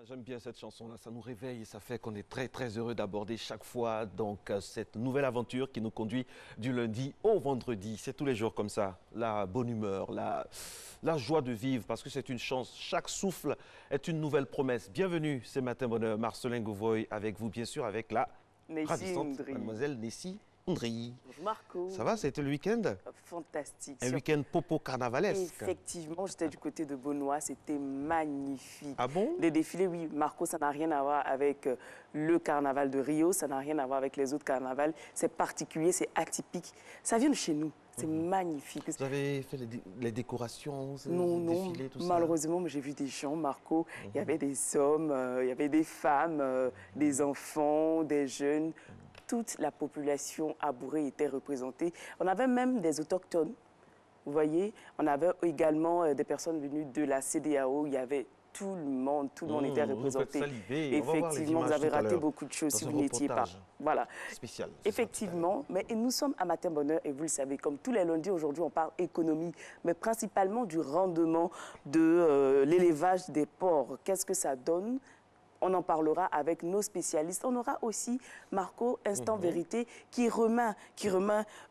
J'aime bien cette chanson-là, ça nous réveille et ça fait qu'on est très très heureux d'aborder chaque fois donc cette nouvelle aventure qui nous conduit du lundi au vendredi. C'est tous les jours comme ça, la bonne humeur, la joie de vivre parce que c'est une chance. Chaque souffle est une nouvelle promesse. Bienvenue, c'est Matin Bonheur, Marcelin Gouvoy avec vous bien sûr avec la ravissante mademoiselle Nessie Ndri. Bonjour Marco. Ça va, c'était le week-end? Fantastique. Un week-end popo carnavalesque. Effectivement, j'étais du côté de Beaunois, c'était magnifique. Ah bon? Les défilés, oui, Marco, ça n'a rien à voir avec le carnaval de Rio, ça n'a rien à voir avec les autres carnavals. C'est particulier, c'est atypique. Ça vient de chez nous. C'est magnifique. Vous avez fait les décorations, non, les défilés, tout ça? Malheureusement, j'ai vu des gens, Marco. Il y avait des hommes, il y avait des femmes, des enfants, des jeunes. Toute la population abourée était représentée. On avait même des autochtones, vous voyez. On avait également des personnes venues de la CEDEAO. Il y avait tout le monde était représenté. Effectivement, vous avez raté beaucoup de choses si vous n'étiez pas. Voilà. Spécial. Effectivement, mais nous sommes à Matin Bonheur et vous le savez, comme tous les lundis aujourd'hui, on parle économie, mais principalement du rendement de l'élevage des porcs. Qu'est-ce que ça donne? On en parlera avec nos spécialistes. On aura aussi Marco Instant Vérité qui remet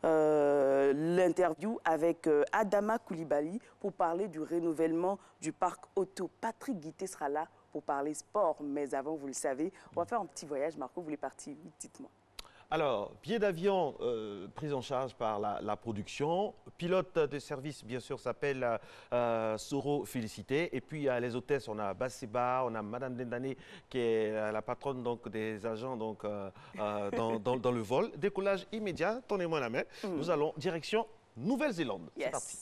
l'interview avec Adama Koulibaly pour parler du renouvellement du parc auto. Patrick Guité sera là pour parler sport. Mais avant, vous le savez, on va faire un petit voyage. Marco, vous voulez partir? Oui, dites-moi. Alors, billet d'avion pris en charge par la production. Pilote de service, bien sûr, s'appelle Soro Félicité. Et puis, les hôtesses, on a Basseba, on a Madame Dendane, qui est la patronne donc, des agents donc, dans le vol. Décollage immédiat, tendez-moi la main. Nous allons direction Nouvelle-Zélande. C'est parti.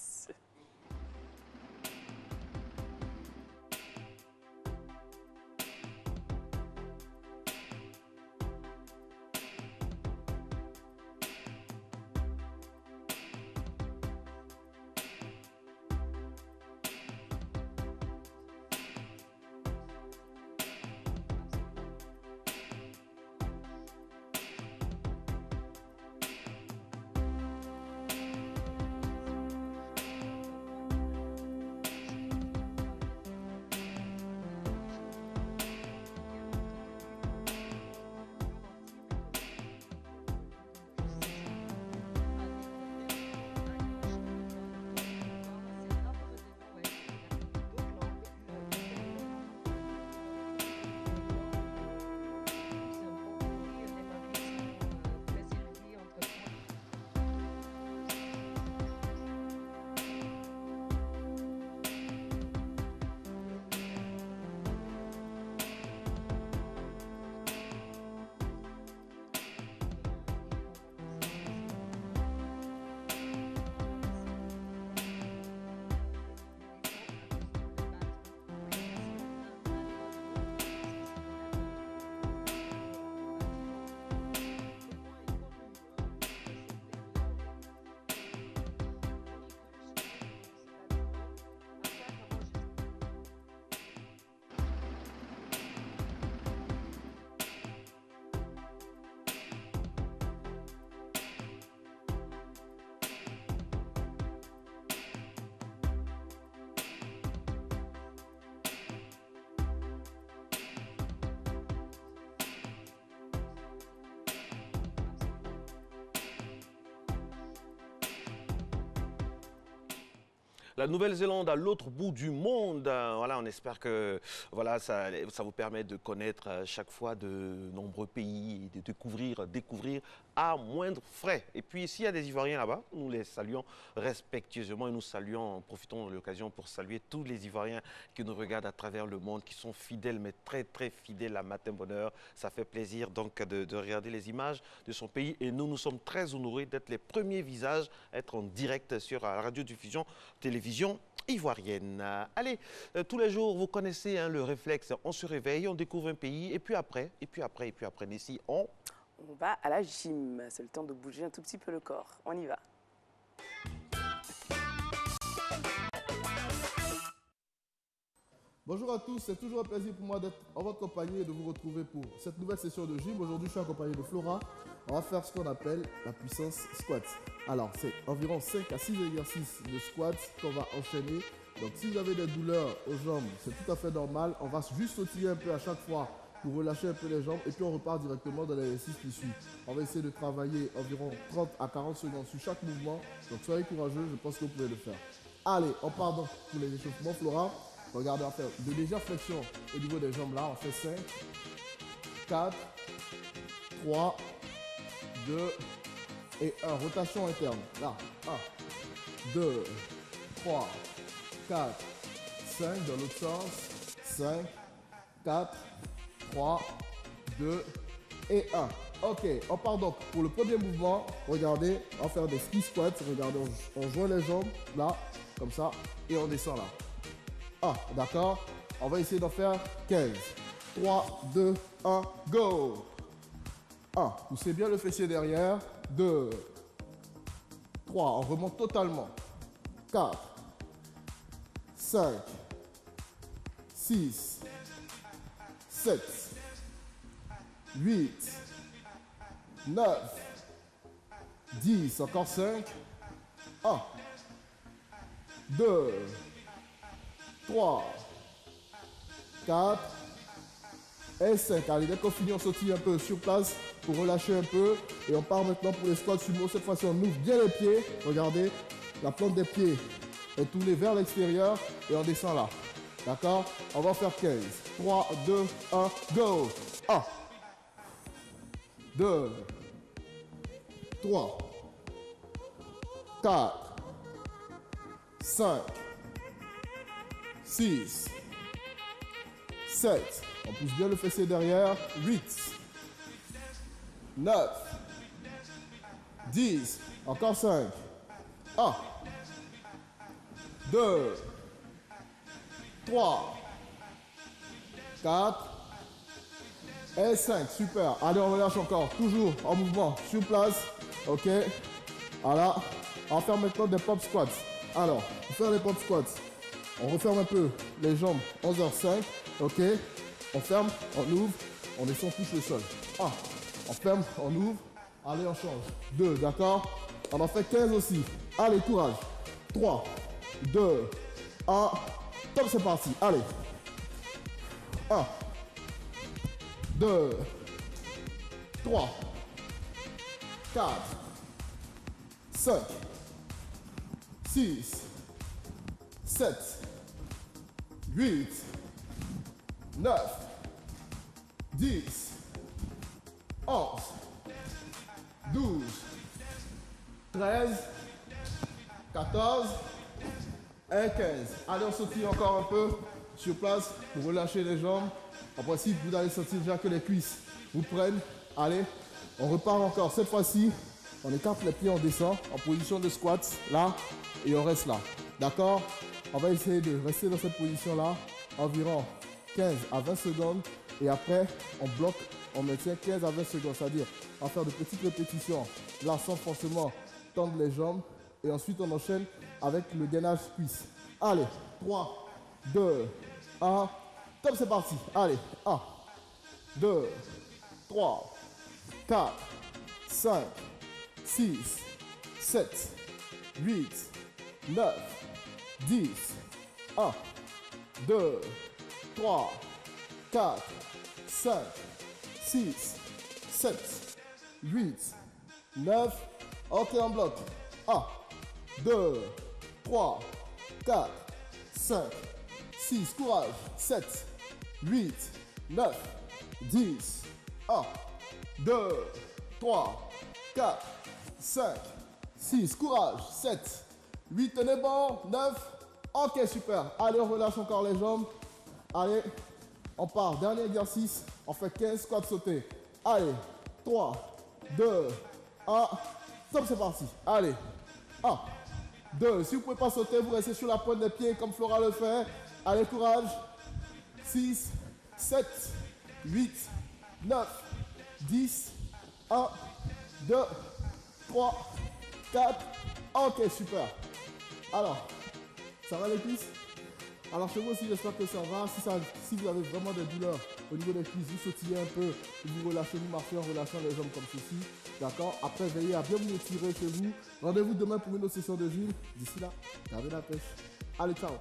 La Nouvelle-Zélande à l'autre bout du monde. Voilà, on espère que voilà, ça vous permet de connaître chaque fois de nombreux pays et de découvrir à moindre frais. Et puis, s'il y a des Ivoiriens là-bas, nous les saluons respectueusement et nous saluons, profitons de l'occasion pour saluer tous les Ivoiriens qui nous regardent à travers le monde, qui sont fidèles, mais très, très fidèles à Matin Bonheur. Ça fait plaisir donc de regarder les images de son pays et nous sommes très honorés d'être les premiers visages à être en direct sur la radiodiffusion télévision ivoirienne. Allez, tous les jours, vous connaissez le réflexe, on se réveille, on découvre un pays et puis après, Nessie, on va à la gym. C'est le temps de bouger un tout petit peu le corps. On y va. Bonjour à tous, c'est toujours un plaisir pour moi d'être en votre compagnie et de vous retrouver pour cette nouvelle session de gym. Aujourd'hui, je suis accompagné de Flora. On va faire ce qu'on appelle la puissance squat. Alors, c'est environ 5 à 6 exercices de squat qu'on va enchaîner. Donc, si vous avez des douleurs aux jambes, c'est tout à fait normal. On va juste sautiller un peu à chaque fois pour relâcher un peu les jambes et puis on repart directement dans l'exercice qui suit. On va essayer de travailler environ 30 à 40 secondes sur chaque mouvement. Donc, soyez courageux, je pense que vous pouvez le faire. Allez, on part donc pour les échauffements, Flora. Regardez, on fait de légères flexions au niveau des jambes là. On fait 5, 4, 3, 2 et 1. Rotation interne. Là, 1, 2, 3, 4, 5. Dans l'autre sens. 5, 4, 3, 2 et 1. Ok, on part donc pour le premier mouvement. Regardez, on va faire des ski squats. Regardez, on joint les jambes là, comme ça, et on descend là. Ah, d'accord. On va essayer d'en faire 15. 3, 2, 1, go. 1. Poussez bien le fessier derrière. 2. 3. On remonte totalement. 4. 5. 6. 7. 8. 9. 10. Encore 5. 1. 2. 3, 4 et 5. Allez, dès qu'on finit, on sautille un peu sur place pour relâcher un peu. Et on part maintenant pour les squats sumo. Cette fois-ci, on ouvre bien les pieds. Regardez, la plante des pieds est tournée vers l'extérieur et on descend là. D'accord? On va faire 15. 3, 2, 1, go! 1, 2, 3, 4, 5, 6, 7, on pousse bien le fessier derrière, 8, 9, 10, encore 5, 1, 2, 3, 4 et 5, super. Allez, on relâche encore, toujours en mouvement, sur place, ok. Voilà, on va faire maintenant des pop squats. Alors, pour faire les pop squats, on referme un peu les jambes, 11h05, ok. On ferme, on ouvre, on descend, touche le sol. 1, on ferme, on ouvre, allez, on change. 2, d'accord. On en fait 15 aussi. Allez, courage. 3, 2, 1, top, c'est parti. Allez. 1, 2, 3, 4, 5, 6, 7, 8, 9, 10, 11, 12, 13, 14 et 15. Allez, on sautille encore un peu sur place pour relâcher les jambes. En principe, vous allez sentir déjà que les cuisses vous prennent. Allez, on repart encore. Cette fois-ci, on écarte les pieds, on descend en position de squat, là, et on reste là. D'accord? On va essayer de rester dans cette position-là environ 15 à 20 secondes. Et après, on bloque, on maintient 15 à 20 secondes. C'est-à-dire, on va faire de petites répétitions, là, sans forcément tendre les jambes. Et ensuite, on enchaîne avec le gainage cuisse. Allez, 3, 2, 1. Top, c'est parti. Allez, 1, 2, 3, 4, 5, 6, 7, 8, 9, 10, 1, 2, 3, 4, 5, 6, 7, 8, 9. Ok, on bloque. 1, 2, 3, 4, 5, 6, courage. 7, 8, 9, 10, 1, 2, 3, 4, 5, 6, courage. 7, 8, tenez bon. 9, ok, super. Allez, on relâche encore les jambes. Allez, on part. Dernier exercice. On fait 15 squats sautés. Allez, 3, 2, 1. Top, c'est parti. Allez, 1, 2. Si vous ne pouvez pas sauter, vous restez sur la pointe des pieds comme Flora le fait. Allez, courage. 6, 7, 8, 9, 10, 1, 2, 3, 4. Ok, super. Alors, ça va les cuisses? Alors chez vous aussi, j'espère que ça va. Si vous avez vraiment des douleurs au niveau des cuisses, vous sautillez un peu, vous relâchez, vous marchez en relâchant les jambes comme ceci. D'accord? Après, veillez à bien vous étirer chez vous. Rendez-vous demain pour une autre session de gym. D'ici là, gardez la pêche. Allez, ciao!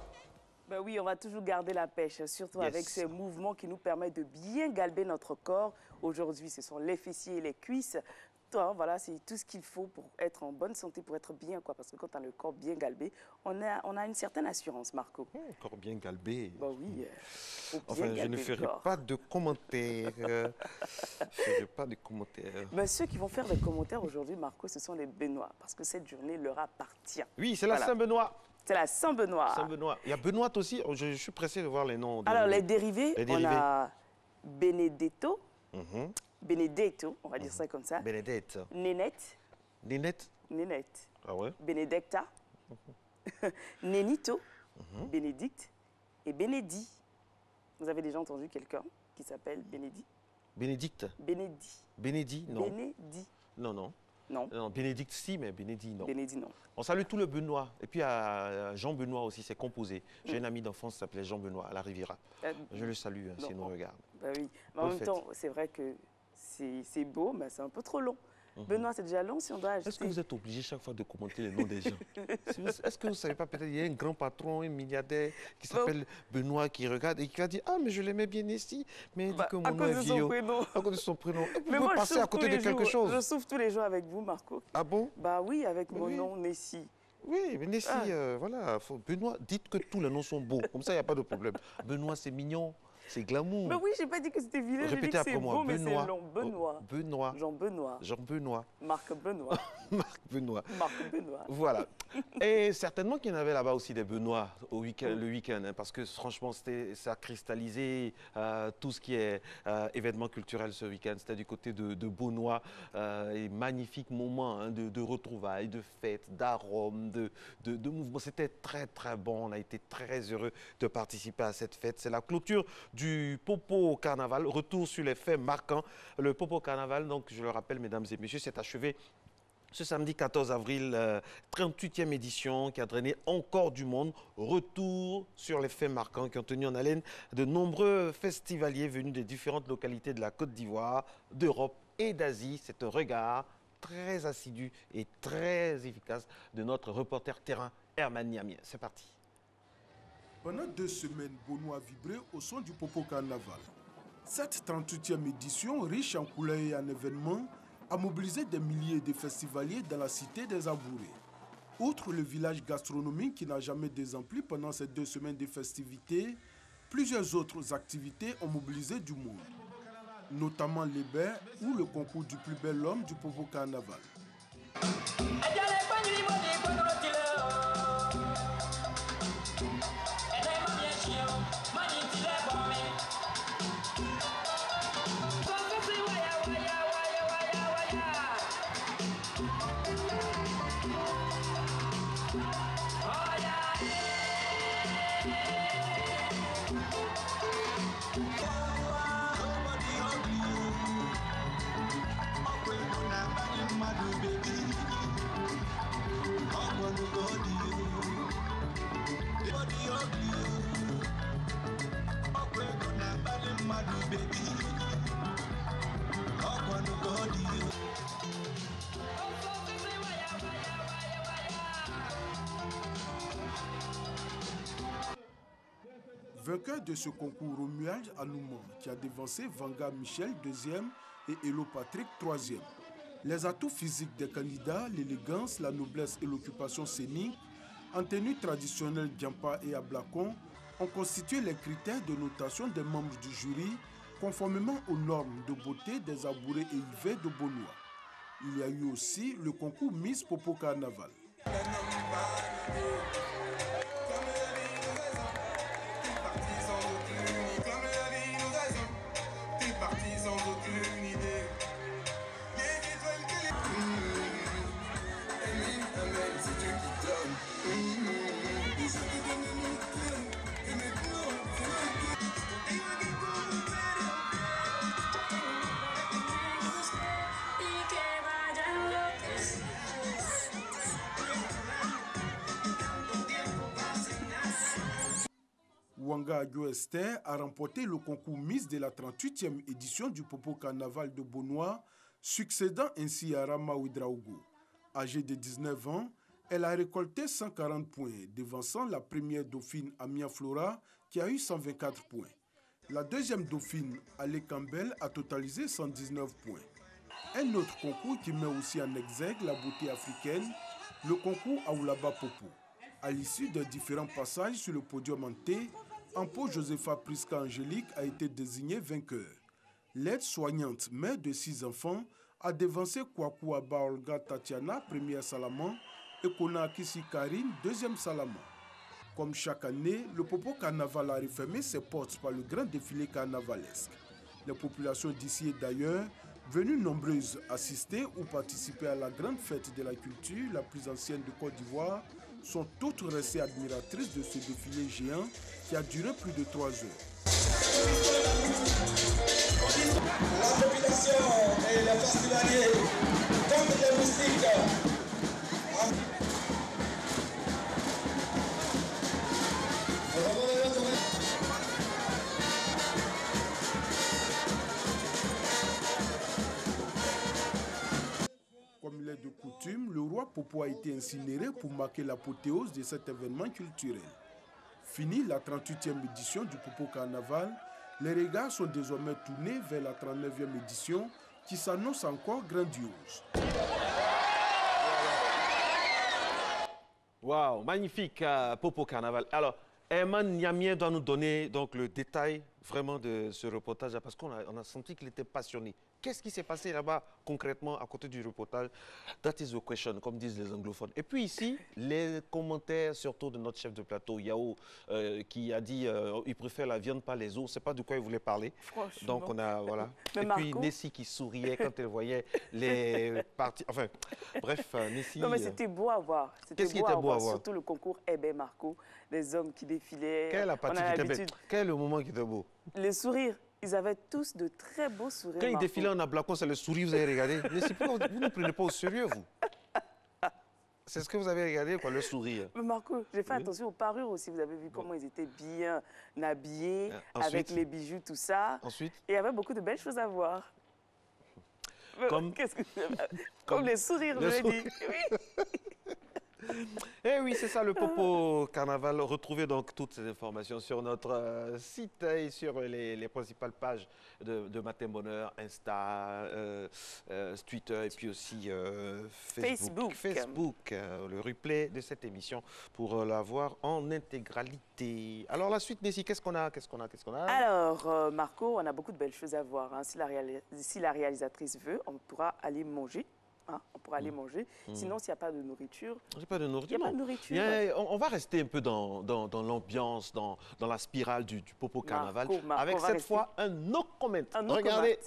Ben oui, on va toujours garder la pêche, surtout avec ces mouvements qui nous permettent de bien galber notre corps. Aujourd'hui, ce sont les fessiers et les cuisses. Voilà, c'est tout ce qu'il faut pour être en bonne santé, pour être bien, quoi. Parce que quand on a le corps bien galbé, on a une certaine assurance, Marco. Corps bien galbé. Ben oui, enfin, je ne ferai pas de commentaires. Je ferai pas de commentaires. Ben, ceux qui vont faire des commentaires aujourd'hui, Marco, ce sont les Benoît, parce que cette journée leur appartient. Oui, c'est la Saint-Benoît. C'est la Saint-Benoît. Saint-Benoît. Il y a Benoît aussi. Je suis pressé de voir les noms. Alors, les dérivés, on a Benedetto. Benedetto, on va dire ça comme ça. Benedetto. Nénette. Nénette. Nénette. Ah ouais. Benedicta. Nénito. Bénédicte. Et Bénédit. Vous avez déjà entendu quelqu'un qui s'appelle Bénédit? Bénédicte. Bénédit. Bénédit, non. Bénédit. Non, non. Non. Non, Bénédicte, si, mais Bénédit, non. Bénédit, non. On salue tout le Benoît. Et puis à Jean Benoît aussi, c'est composé. J'ai un ami d'enfance qui s'appelait Jean Benoît à la Riviera. Je le salue s'il nous regarde. Bah oui. Mais en même temps, c'est vrai que c'est beau, mais c'est un peu trop long. Benoît, c'est déjà long si on doit ajouter. Est-ce que vous êtes obligé chaque fois de commenter les noms des gens? Est-ce que vous ne savez pas, peut-être il y a un grand patron, un milliardaire qui s'appelle Benoît qui regarde et qui va dire « Ah, mais je l'aimais bien ici, mais il dit que mon nom est vieux. » À cause de son prénom. Vous pouvez passer à côté de quelque chose. Je souffre tous les jours avec vous, Marco. Ah bon? Bah oui, avec mon nom, Nessie. Oui, mais Nessie, voilà. Benoît, dites que tous les noms sont beaux. Comme ça, il n'y a pas de problème. Benoît, c'est mignon. C'est glamour. Mais oui, j'ai pas dit que c'était vilain. Répétez après moi. Beau, mais c'est long. Benoît. Benoît. Jean Benoît. Jean Benoît. Marc Benoît. Marc Benoît. Marc Benoît. Voilà. Et certainement qu'il y en avait là-bas aussi des Benoît le week-end, hein, parce que franchement, ça a cristallisé tout ce qui est événement culturel ce week-end. C'était du côté de Beaunois. Et magnifique moment hein, de retrouvailles, de fêtes, d'arômes, de mouvements. C'était très, très bon. On a été très heureux de participer à cette fête. C'est la clôture du Popo Carnaval. Retour sur les faits marquants. Le Popo Carnaval, donc, je le rappelle, mesdames et messieurs, s'est achevé ce samedi 14 avril, 38e édition qui a drainé encore du monde. Retour sur les faits marquants qui ont tenu en haleine de nombreux festivaliers venus des différentes localités de la Côte d'Ivoire, d'Europe et d'Asie. C'est un regard très assidu et très efficace de notre reporter terrain Herman Niamien. C'est parti. Pendant 2 semaines, Beaunois vibrait au son du Popo Carnaval. Cette 38e édition, riche en couleurs et en événements, a mobilisé des milliers de festivaliers dans la cité des Abourés. Outre le village gastronomique qui n'a jamais désempli pendant ces 2 semaines de festivités, plusieurs autres activités ont mobilisé du monde, notamment les bains ou le concours du plus bel homme du Popo Carnaval. Vainqueur de ce concours, Romuald Anouma, qui a dévancé Vanga Michel, 2e, et Elo Patrick, 3e. Les atouts physiques des candidats, l'élégance, la noblesse et l'occupation scénique, en tenue traditionnelle Diampa et Ablakon, ont constitué les critères de notation des membres du jury, conformément aux normes de beauté des Abourés et Yvets de Beaunois. Il y a eu aussi le concours Miss Popo Carnaval. Vanga Agio Esther a remporté le concours Miss de la 38e édition du Popo Carnaval de Bonois, succédant ainsi à Rama Ouidraogo. Âgée de 19 ans, elle a récolté 140 points, devançant la première dauphine Amia Flora qui a eu 124 points. La deuxième dauphine, Ale Campbell, a totalisé 119 points. Un autre concours qui met aussi en exergue la beauté africaine, le concours Aoulaba Popo. À l'issue de différents passages sur le podium en T, Ampo Josepha Prisca Angélique a été désignée vainqueur. L'aide-soignante, mère de 6 enfants, a devancé Kwaku Aba Olga Tatiana, première Salaman, et Konakisi Karine, deuxième Salaman. Comme chaque année, le Popo Carnaval a refermé ses portes par le grand défilé carnavalesque. Les populations d'ici et d'ailleurs, venues nombreuses assister ou participer à la grande fête de la culture, la plus ancienne de Côte d'Ivoire, sont toutes restées admiratrices de ce défilé géant qui a duré plus de 3 heures. La population et les festivaliers, comme les moustiques, Comme il est de coutume, le roi Popo a été incinéré pour marquer l'apothéose de cet événement culturel. Fini la 38e édition du Popo Carnaval, les regards sont désormais tournés vers la 39e édition qui s'annonce encore grandiose. Waouh, magnifique Popo Carnaval. Alors, Herman Niamien doit nous donner donc, le détail vraiment de ce reportage parce qu'on a senti qu'il était passionné. Qu'est-ce qui s'est passé là-bas concrètement à côté du reportage? That is the question, comme disent les anglophones. Et puis ici, les commentaires surtout de notre chef de plateau, Yao, qui a dit il préfère la viande, pas les os. C'est pas de quoi il voulait parler. Franchement. Donc on a, voilà. Mais et puis Marco... Nessie qui souriait quand elle voyait les parties. Enfin, bref, Nessie... Non mais c'était beau à voir. Qu'est-ce qui était beau à voir? Surtout le concours Hébé Marco, les hommes qui défilaient. Quelle est la partie qui était belle? Quel est le moment qui était beau? Les sourires. Ils avaient tous de très beaux sourires. Quand ils défilaient en ablacon, c'est le sourire, vous avez regardé. Mais c'est pourquoi vous ne prenez pas au sérieux, vous? C'est ce que vous avez regardé, quoi, le sourire. Mais Marco, j'ai fait Oui. attention aux parures aussi. Vous avez vu comment ils étaient bien habillés, Ensuite, avec les bijoux, tout ça. Ensuite, Et il y avait beaucoup de belles choses à voir. Comme- Comme les sourires, je l'ai dit. Oui. eh oui, c'est ça le Popo Carnaval. Retrouvez donc toutes ces informations sur notre site et sur les principales pages de Matin Bonheur, Insta, Twitter et puis aussi Facebook, le replay de cette émission pour la voir en intégralité. Alors la suite, Nessie, qu'est-ce qu'on a? Alors, Marco, on a beaucoup de belles choses à voir. Hein. Si la réalisatrice veut, on pourra aller manger. Hein, on pourra aller manger. Sinon, s'il n'y a pas de nourriture... J'ai pas de nourriture. Il n'y a pas de non. nourriture. On va rester un peu dans l'ambiance, dans la spirale du Popo Carnaval. Marco, avec on va cette rester. fois un no comment. Un no Regardez.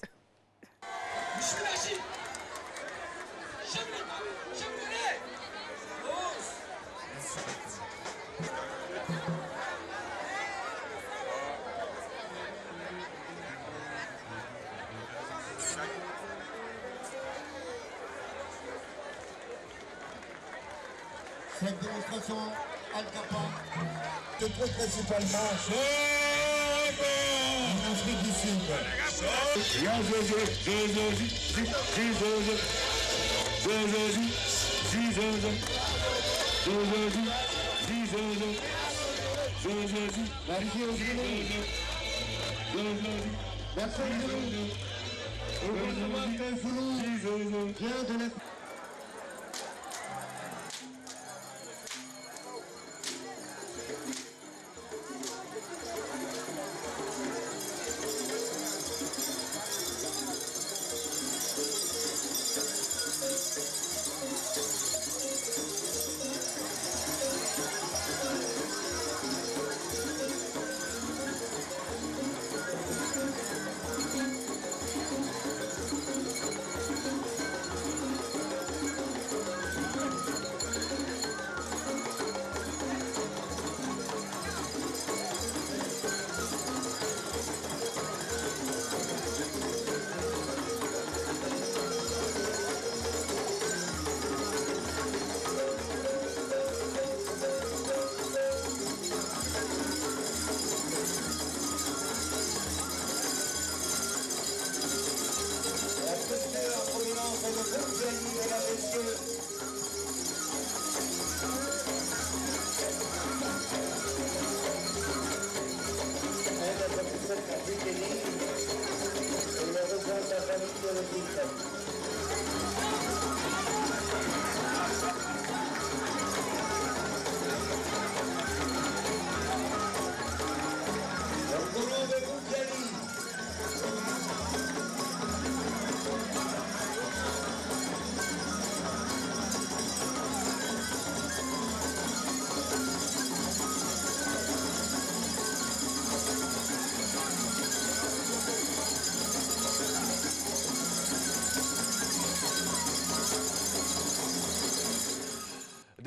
Cette démonstration Al-Capa se trouve principalement en Afrique du Sud. La rivière Merci au gouvernement vient de la...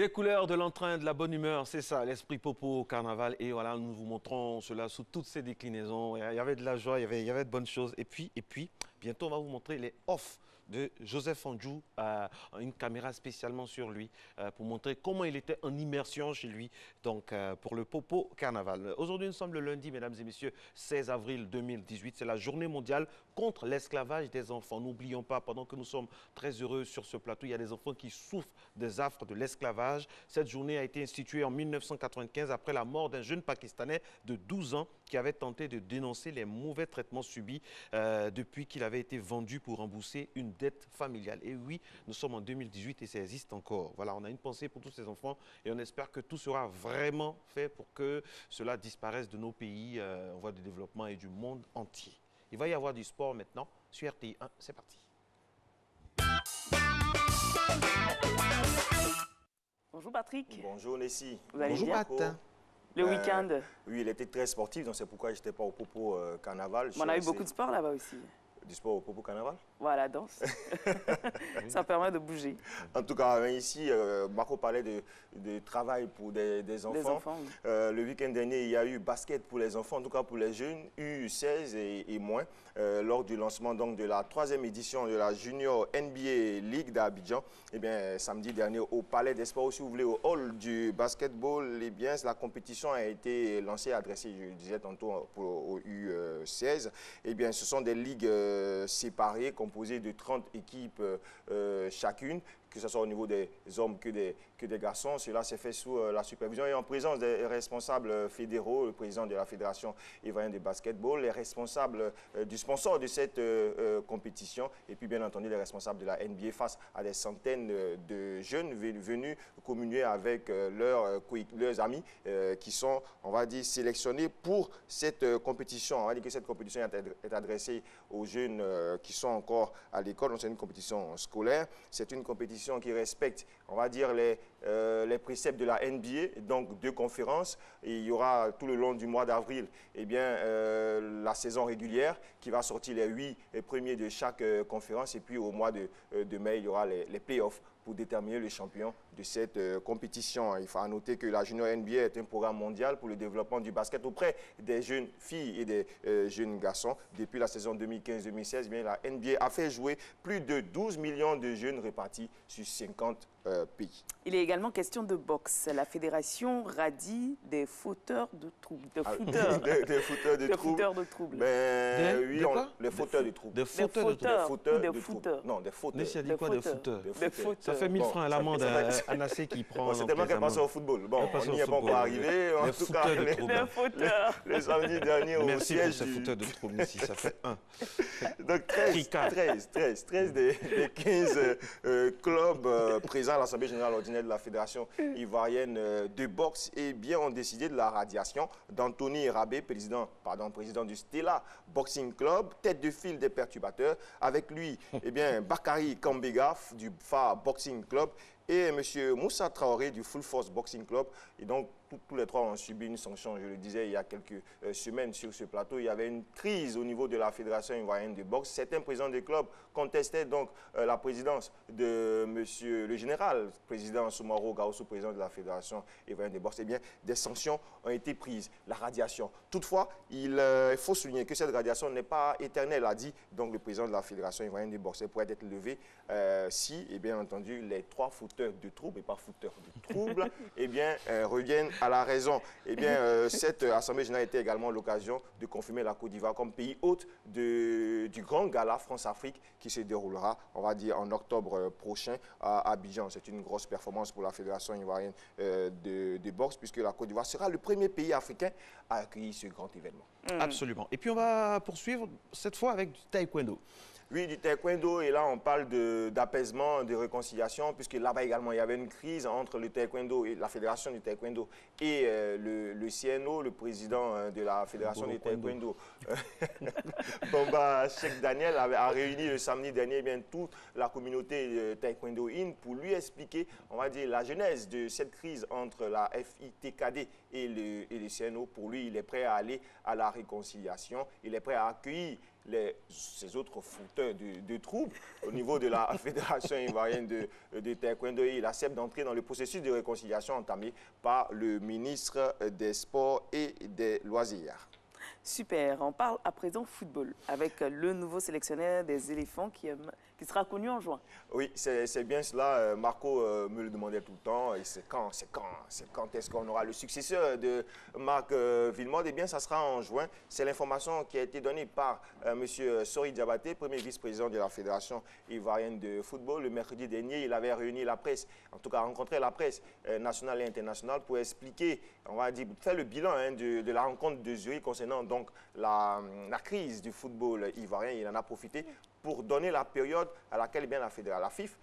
Des couleurs, de l'entrain, de la bonne humeur, c'est ça, l'esprit popo au carnaval. Et voilà, nous vous montrons cela sous toutes ses déclinaisons. Il y avait de la joie, il y avait de bonnes choses. Et puis, bientôt, on va vous montrer les off de Joseph Andjou, une caméra spécialement sur lui, pour montrer comment il était en immersion chez lui, donc pour le Popo Carnaval. Aujourd'hui, nous sommes le lundi, mesdames et messieurs, 16 avril 2018. C'est la journée mondiale contre l'esclavage des enfants. N'oublions pas, pendant que nous sommes très heureux sur ce plateau, il y a des enfants qui souffrent des affres de l'esclavage. Cette journée a été instituée en 1995 après la mort d'un jeune Pakistanais de 12 ans qui avait tenté de dénoncer les mauvais traitements subis depuis qu'il avait été vendu pour rembourser une dette familiale. Et oui, nous sommes en 2018 et ça existe encore. Voilà, on a une pensée pour tous ces enfants et on espère que tout sera vraiment fait pour que cela disparaisse de nos pays en voie de développement et du monde entier. Il va y avoir du sport maintenant sur RTI 1. C'est parti. Bonjour Patrick. Bonjour Nessie. Vous allez Bonjour bien? Pat. Le week-end. Oui, il était très sportif, donc c'est pourquoi je n'étais pas au Popo Carnaval. On a eu beaucoup de sport là-bas aussi. Du sport au Popo Carnaval? Voilà, danse. Ça permet de bouger. En tout cas, ici, Marco parlait de travail pour des enfants. Des enfants, oui. Le week-end dernier, il y a eu basket pour les enfants, en tout cas pour les jeunes, U16 et moins, lors du lancement donc, de la 3e édition de la Junior NBA League d'Abidjan. Eh bien, samedi dernier, au Palais des Sports, si vous voulez, au hall du basketball, eh bien, la compétition a été lancée, adressée, je disais tantôt, au U16. Eh bien, ce sont des ligues séparées, composées de 30 équipes chacune, que ce soit au niveau des hommes que des garçons. Cela s'est fait sous la supervision et en présence des responsables fédéraux, le président de la Fédération ivoirienne de basketball, les responsables du sponsor de cette compétition et puis bien entendu les responsables de la NBA face à des centaines de jeunes venus communier avec leurs amis qui sont, on va dire, sélectionnés pour cette compétition. On va dire que cette compétition est adressée aux jeunes qui sont encore à l'école. Donc c'est une compétition scolaire. C'est une compétition qui respecte, on va dire, les préceptes de la NBA, donc 2 conférences. Et il y aura tout le long du mois d'avril, eh bien, la saison régulière qui va sortir les 8 premiers de chaque conférence. Et puis au mois de mai, il y aura les playoffs pour déterminer le champion de cette compétition. Il faut noter que la Junior NBA est un programme mondial pour le développement du basket auprès des jeunes filles et des jeunes garçons. Depuis la saison 2015-2016, la NBA a fait jouer plus de 12 millions de jeunes répartis sur 50 pays. Il est également question de boxe. La fédération radie des fauteurs de troubles. Des fauteurs de troubles. Ben, oui, les fauteurs de troubles. Des fauteurs de troubles. Non, des fauteurs. Nessie a dit quoi, des footeurs? Des fauteurs. Ça fait 1000 francs à l'amende à Nassé qui prend. C'est tellement qu'elle passe au football. Bon, on n'y est pas encore arrivé. En tout cas, le samedi dernier au Merci siège pour ces fouteurs de troubles, Nessie. Ça fait 1. Donc 13 des 15 clubs présents à l'Assemblée générale ordinaire de la Fédération ivoirienne de boxe ont décidé de la radiation d'Anthony Rabé, président du Stella Boxing Club, tête de file des perturbateurs. Avec lui, Bakary Kambega du FA Boxing Club et M. Moussa Traoré du Full Force Boxing Club. Et donc, tous les 3 ont subi une sanction, je le disais il y a quelques semaines sur ce plateau. Il y avait une crise au niveau de la Fédération ivoirienne de boxe. Certains présidents des clubs contestaient donc la présidence de M. le général, président Soumaro Gaoussou, président de la Fédération ivoirienne de boxe. Eh bien, des sanctions ont été prises, la radiation. Toutefois, il faut souligner que cette radiation n'est pas éternelle, a dit donc le président de la Fédération ivoirienne de boxe. Elle pourrait être levée si, et bien entendu, les 3 fauteurs de troubles, et pas fauteurs de troubles, reviennent à la raison. Cette Assemblée générale était également l'occasion de confirmer la Côte d'Ivoire comme pays hôte du grand gala France-Afrique qui se déroulera, on va dire, en octobre prochain à Abidjan. C'est une grosse performance pour la Fédération ivoirienne de boxe puisque la Côte d'Ivoire sera le premier pays africain à accueillir ce grand événement. Absolument. Et puis on va poursuivre cette fois avec du taekwondo. Oui, du taekwondo, et là on parle d'apaisement, de réconciliation, puisque là-bas également il y avait une crise entre le taekwondo et la fédération du taekwondo et le CNO, le président de la fédération du taekwondo. Bomba Cheikh Daniel a réuni le samedi dernier toute la communauté taekwondo-in pour lui expliquer, on va dire, la genèse de cette crise entre la FITKD et le CNO. Pour lui, il est prêt à aller à la réconciliation, il est prêt à accueillir ces autres fouteurs de troubles au niveau de la Fédération ivoirienne de taekwondo. Il accepte d'entrer dans le processus de réconciliation entamé par le ministre des Sports et des Loisirs. Super, on parle à présent football avec le nouveau sélectionneur des éléphants qui sera connu en juin. Oui, c'est bien cela. Marco me le demandait tout le temps. Et c'est quand est-ce qu'on aura le successeur de Marc Villemode? Eh bien, ça sera en juin. C'est l'information qui a été donnée par M. Sori Diabaté, premier vice-président de la Fédération ivoirienne de football. Le mercredi dernier, il avait réuni la presse, en tout cas rencontré la presse nationale et internationale pour expliquer, on va dire, faire le bilan de la rencontre de Zurich concernant donc la crise du football ivoirien. Il en a profité pour donner la période à laquelle bien la FIF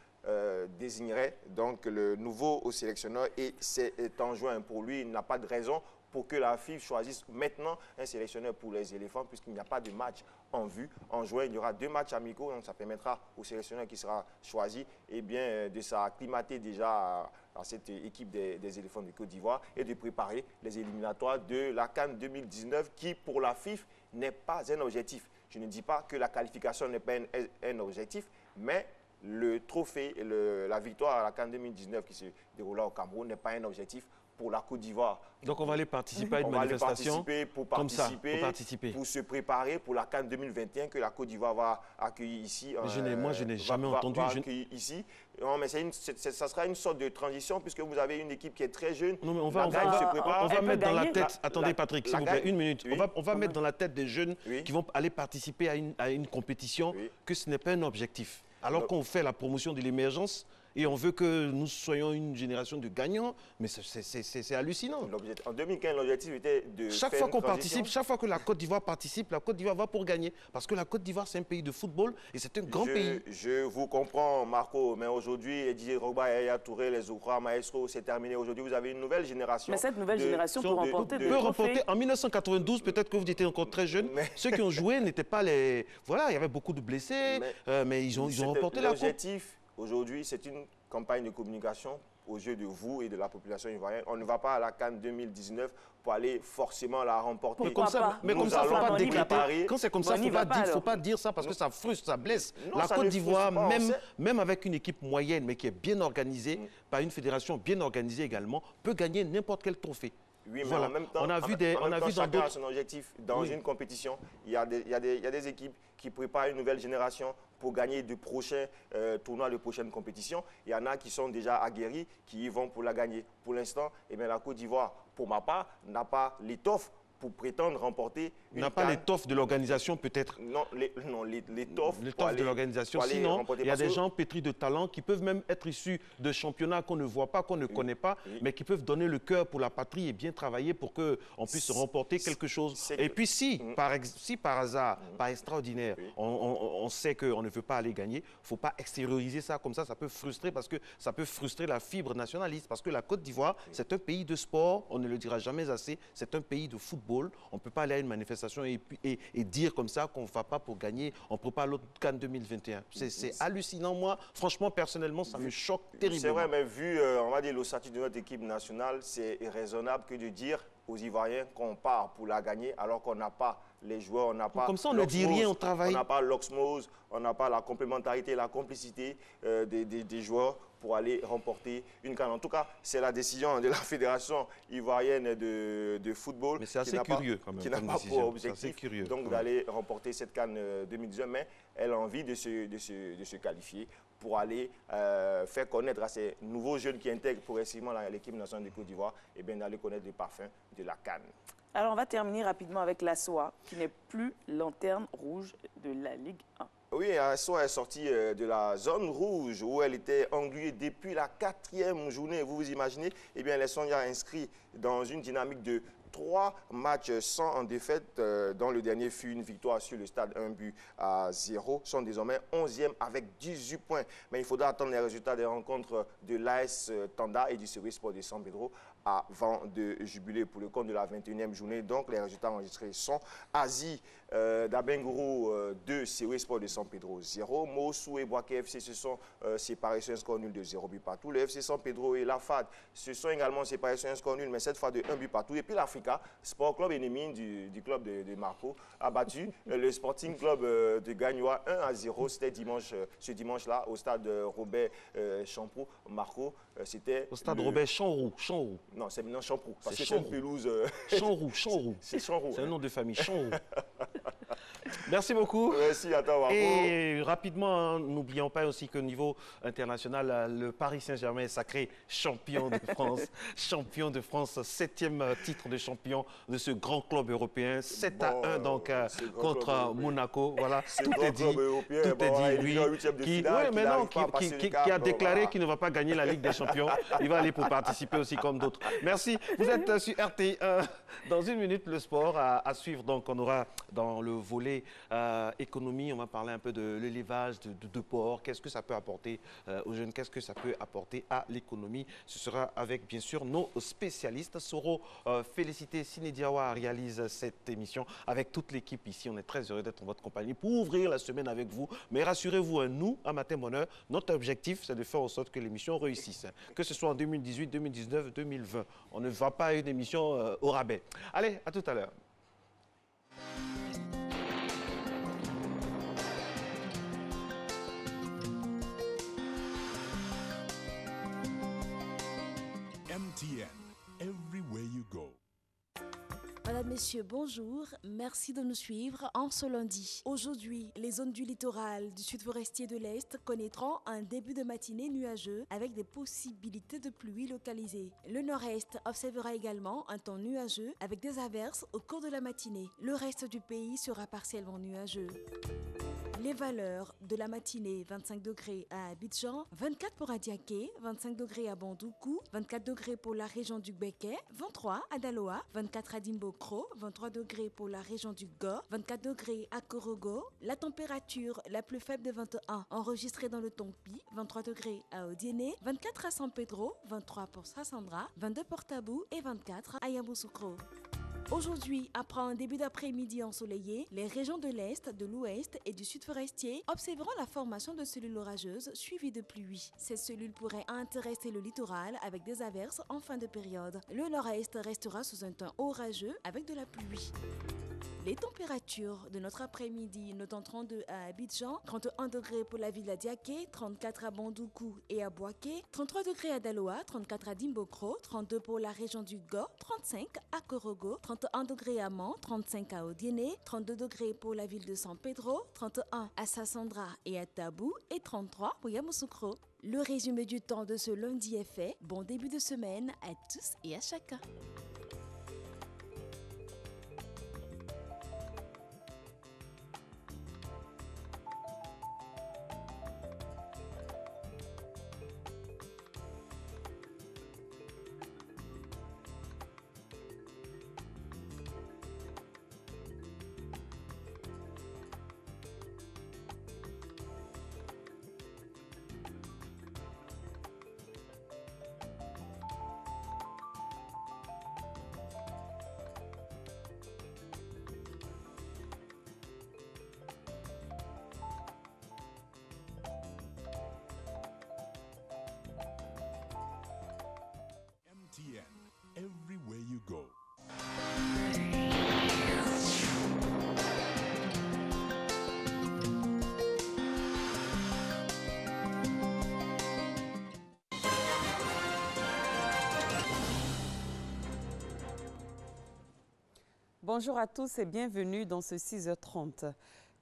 désignerait donc le nouveau sélectionneur, et c'est en juin. Pour lui, il n'a pas de raison pour que la FIF choisisse maintenant un sélectionneur pour les éléphants, puisqu'il n'y a pas de match en vue. En juin, il y aura 2 matchs amicaux, donc ça permettra au sélectionneur qui sera choisi de s'acclimater déjà à cette équipe des éléphants de Côte d'Ivoire et de préparer les éliminatoires de la CAN 2019 qui, pour la FIF, n'est pas un objectif. Je ne dis pas que la qualification n'est pas un objectif, mais le trophée, la victoire à la CAN 2019 qui se déroula au Cameroun n'est pas un objectif pour la Côte d'Ivoire. Donc on va aller participer à une manifestation comme ça, pour se préparer pour la CAN 2021 que la Côte d'Ivoire va accueillir ici. Moi, je n'ai jamais entendu. Ici. Non, mais ça sera une sorte de transition puisque vous avez une équipe qui est très jeune. Non, mais on va mettre dans la tête. Attendez, Patrick, s'il vous plaît, une minute. Oui. On va mettre dans la tête des jeunes qui vont aller participer à une compétition que ce n'est pas un objectif. Alors qu'on fait la promotion de l'émergence et on veut que nous soyons une génération de gagnants, mais c'est hallucinant. En 2015, l'objectif était de chaque fois qu'on participe, chaque fois que la Côte d'Ivoire participe, la Côte d'Ivoire va pour gagner. Parce que la Côte d'Ivoire, c'est un pays de football et c'est un grand pays. Je vous comprends, Marco, mais aujourd'hui, Didier Drogba, Yaya Touré, les Okra, Maestro, c'est terminé. Aujourd'hui, vous avez une nouvelle génération. Mais cette nouvelle génération peut remporter des trophées. En 1992, peut-être que vous étiez encore très jeune. Ceux qui ont joué n'étaient pas les... Voilà, il y avait beaucoup de blessés, mais ils ont remporté la Coupe. L'objectif, aujourd'hui, c'est une campagne de communication aux yeux de vous et de la population ivoirienne. On ne va pas à la CAN 2019 pour aller forcément la remporter. Mais comme ça, il ne faut pas décréter. Quand c'est comme ça, il ne faut pas dire ça parce que ça frustre, ça blesse. La Côte d'Ivoire, même avec une équipe moyenne, mais qui est bien organisée, par une fédération bien organisée également, peut gagner n'importe quel trophée. Oui, mais en même temps, chacun a son objectif. Dans une compétition, il y a des équipes qui préparent une nouvelle génération pour gagner de prochains tournois, de prochaines compétitions. Il y en a qui sont déjà aguerris, qui y vont pour la gagner. Pour l'instant, la Côte d'Ivoire, pour ma part, n'a pas l'étoffe pour prétendre remporter une n'a pas l'étoffe de l'organisation peut-être. Non, l'étoffe de l'organisation. Sinon, il y a des gens pétris de talent qui peuvent même être issus de championnats qu'on ne voit pas, qu'on ne connaît pas, mais qui peuvent donner le cœur pour la patrie et bien travailler pour qu'on puisse remporter quelque chose. Et puis si par hasard, par extraordinaire, on sait qu'on ne veut pas aller gagner, il ne faut pas extérioriser ça comme ça peut frustrer parce que ça peut frustrer la fibre nationaliste. Parce que la Côte d'Ivoire, c'est un pays de sport, on ne le dira jamais assez, c'est un pays de football. On ne peut pas aller à une manifestation et dire comme ça qu'on ne va pas pour gagner, on ne prépare l'autre CAN 2021. C'est hallucinant. Moi, franchement, personnellement, ça me choque terriblement. C'est vrai, mais vu, on va dire, le statut de notre équipe nationale, c'est raisonnable que de dire aux Ivoiriens qu'on part pour la gagner alors qu'on n'a pas les joueurs, on n'a pas... Comme ça, on ne dit rien, on travaille. On n'a pas l'osmose, on n'a pas la complémentarité, la complicité des joueurs pour aller remporter une CAN. En tout cas, c'est la décision de la Fédération ivoirienne de football. Mais c'est assez curieux quand même. Qui n'a pas pour objectif d'aller remporter cette CAN 2019, mais elle a envie de se qualifier pour aller faire connaître à ces nouveaux jeunes qui intègrent progressivement l'équipe nationale de Côte d'Ivoire et bien d'aller connaître les parfums de la CAN. Alors, on va terminer rapidement avec l'ASSOA, qui n'est plus lanterne rouge de la Ligue 1. Oui, l'ASSOA est sortie de la zone rouge où elle était engluée depuis la 4e journée. Vous vous imaginez? Eh bien, les Sonja inscrits dans une dynamique de 3 matchs sans en défaite, dont le dernier fut une victoire sur le stade 1-0, sont désormais 11e avec 18 points. Mais il faudra attendre les résultats des rencontres de l'AS Tanda et du Service Sport de San Pedro avant de jubiler pour le compte de la 21e journée. Donc, les résultats enregistrés sont Asie d'Abengourou 2, Sewé Sport de San Pedro 0. Mosou et Boaké FC se sont séparés sur un score nul de 0 but partout. Le FC San Pedro et la FAD se sont également séparés sur un score nul, mais cette fois de 1 but partout. Et puis l'Africa, Sport Club ennemi du club de Marco, a battu le Sporting Club de Gagnoa 1-0. C'était ce dimanche-là au stade Robert Champrou. Marco, c'était... Au stade Robert Chamroux. Non, c'est maintenant Champrou, parce que c'est une Chamroux. pelouse... Chamroux. C'est Chamroux. C'est un nom de famille, Chamroux. Merci beaucoup. Merci à toi, Marco. Et rapidement, hein, n'oublions pas aussi qu'au niveau international, le Paris Saint-Germain est sacré champion de France. Champion de France, 7e titre de champion de ce grand club européen. 7-1 donc contre Monaco. Voilà, tout est dit. Tout est dit. Lui, qui a déclaré qu'il ne va pas gagner la Ligue des Champions. Il va aller pour participer aussi comme d'autres. Merci. Vous êtes sur RT1. Dans une minute, le sport à suivre. Donc, on aura dans le volet économie, on va parler un peu de l'élevage de porc. Qu'est-ce que ça peut apporter aux jeunes? Qu'est-ce que ça peut apporter à l'économie? Ce sera avec, bien sûr, nos spécialistes. Soro, félicité Sine Diawa réalise cette émission avec toute l'équipe ici. On est très heureux d'être en votre compagnie pour ouvrir la semaine avec vous. Mais rassurez-vous, nous, à Matin Bonheur, notre objectif, c'est de faire en sorte que l'émission réussisse. Que ce soit en 2018, 2019, 2020. On ne va pas à une émission au rabais. Allez, à tout à l'heure. MTN, everywhere you go. Madame, Messieurs, bonjour. Merci de nous suivre en ce lundi. Aujourd'hui, les zones du littoral du sud forestier de l'Est connaîtront un début de matinée nuageux avec des possibilités de pluie localisées. Le nord-est observera également un temps nuageux avec des averses au cours de la matinée. Le reste du pays sera partiellement nuageux. Les valeurs de la matinée: 25 degrés à Abidjan, 24 pour Adiaké, 25 degrés à Bandoukou, 24 degrés pour la région du Béké, 23 à Daloa, 24 à Dimbokro, 23 degrés pour la région du Go, 24 degrés à Korogo. La température la plus faible de 21 enregistrée dans le Tompi, 23 degrés à Odiéné, 24 à San Pedro, 23 pour Sassandra, 22 pour Tabou et 24 à Yamoussoukro. Aujourd'hui, après un début d'après-midi ensoleillé, les régions de l'Est, de l'Ouest et du Sud forestier observeront la formation de cellules orageuses suivies de pluie. Ces cellules pourraient intéresser le littoral avec des averses en fin de période. Le Nord-Est restera sous un temps orageux avec de la pluie. Les températures de notre après-midi notant 32 à Abidjan, 31 degrés pour la ville d'Adiaké, 34 à Bandoukou et à Boaké, 33 degrés à Daloa, 34 à Dimbokro, 32 pour la région du Go, 35 à Korogo, 31 degrés à Mans, 35 à Odiéné, 32 degrés pour la ville de San Pedro, 31 à Sassandra et à Tabou et 33 pour Yamoussoukro. Le résumé du temps de ce lundi est fait. Bon début de semaine à tous et à chacun. MTN, everywhere you go. Bonjour à tous et bienvenue dans ce 6h30.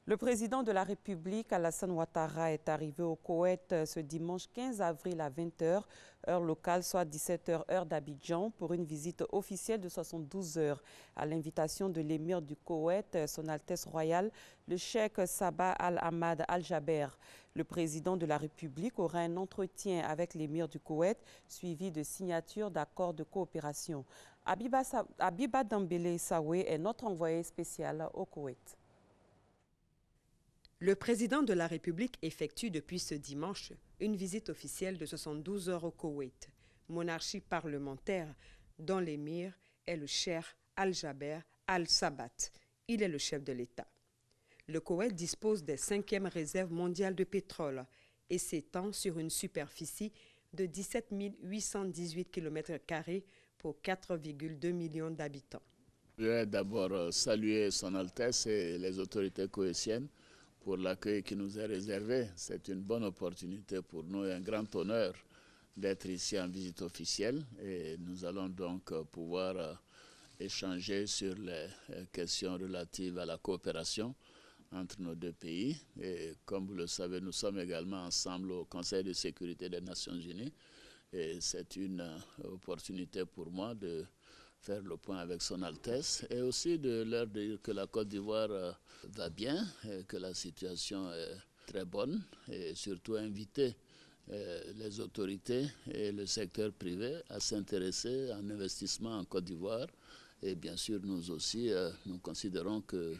Le président de la République, Alassane Ouattara, est arrivé au Koweït ce dimanche 15 avril à 20h, heure locale, soit 17h, heure d'Abidjan, pour une visite officielle de 72 heures. À l'invitation de l'émir du Koweït, Son Altesse Royale, le cheikh Sabah Al-Ahmad Al-Jaber. Le président de la République aura un entretien avec l'émir du Koweït, suivi de signature d'accords de coopération. Abiba Dambélé Sawé est notre envoyé spécial au Koweït. Le président de la République effectue depuis ce dimanche une visite officielle de 72 heures au Koweït. Monarchie parlementaire, dont l'émir est le cheikh Al-Jaber Al-Sabat. Il est le chef de l'État. Le Koweït dispose des 5e réserves mondiales de pétrole et s'étend sur une superficie de 17 818 km² pour 4,2 millions d'habitants. Je vais d'abord saluer Son Altesse et les autorités koweïtiennes pour l'accueil qui nous est réservé. C'est une bonne opportunité pour nous et un grand honneur d'être ici en visite officielle. Et nous allons donc pouvoir échanger sur les questions relatives à la coopération entre nos deux pays. Et comme vous le savez, nous sommes également ensemble au Conseil de sécurité des Nations Unies. Et c'est une opportunité pour moi de faire le point avec Son Altesse et aussi de leur dire que la Côte d'Ivoire va bien, et que la situation est très bonne et surtout inviter les autorités et le secteur privé à s'intéresser à un investissement en Côte d'Ivoire. Et bien sûr, nous aussi, nous considérons que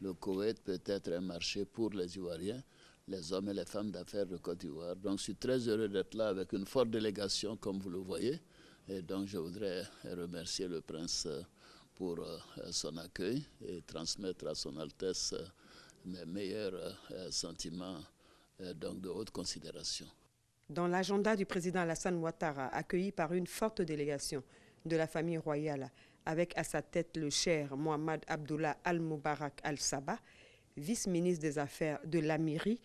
le Koweït peut être un marché pour les Ivoiriens, les hommes et les femmes d'affaires de Côte d'Ivoire. Donc je suis très heureux d'être là avec une forte délégation, comme vous le voyez. Et donc je voudrais remercier le prince pour son accueil et transmettre à Son Altesse mes meilleurs sentiments donc de haute considération. Dans l'agenda du président Alassane Ouattara, accueilli par une forte délégation de la famille royale, avec à sa tête le cheikh Mohamed Abdullah Al-Moubarak Al-Sabah, vice-ministre des Affaires de l'Amiri,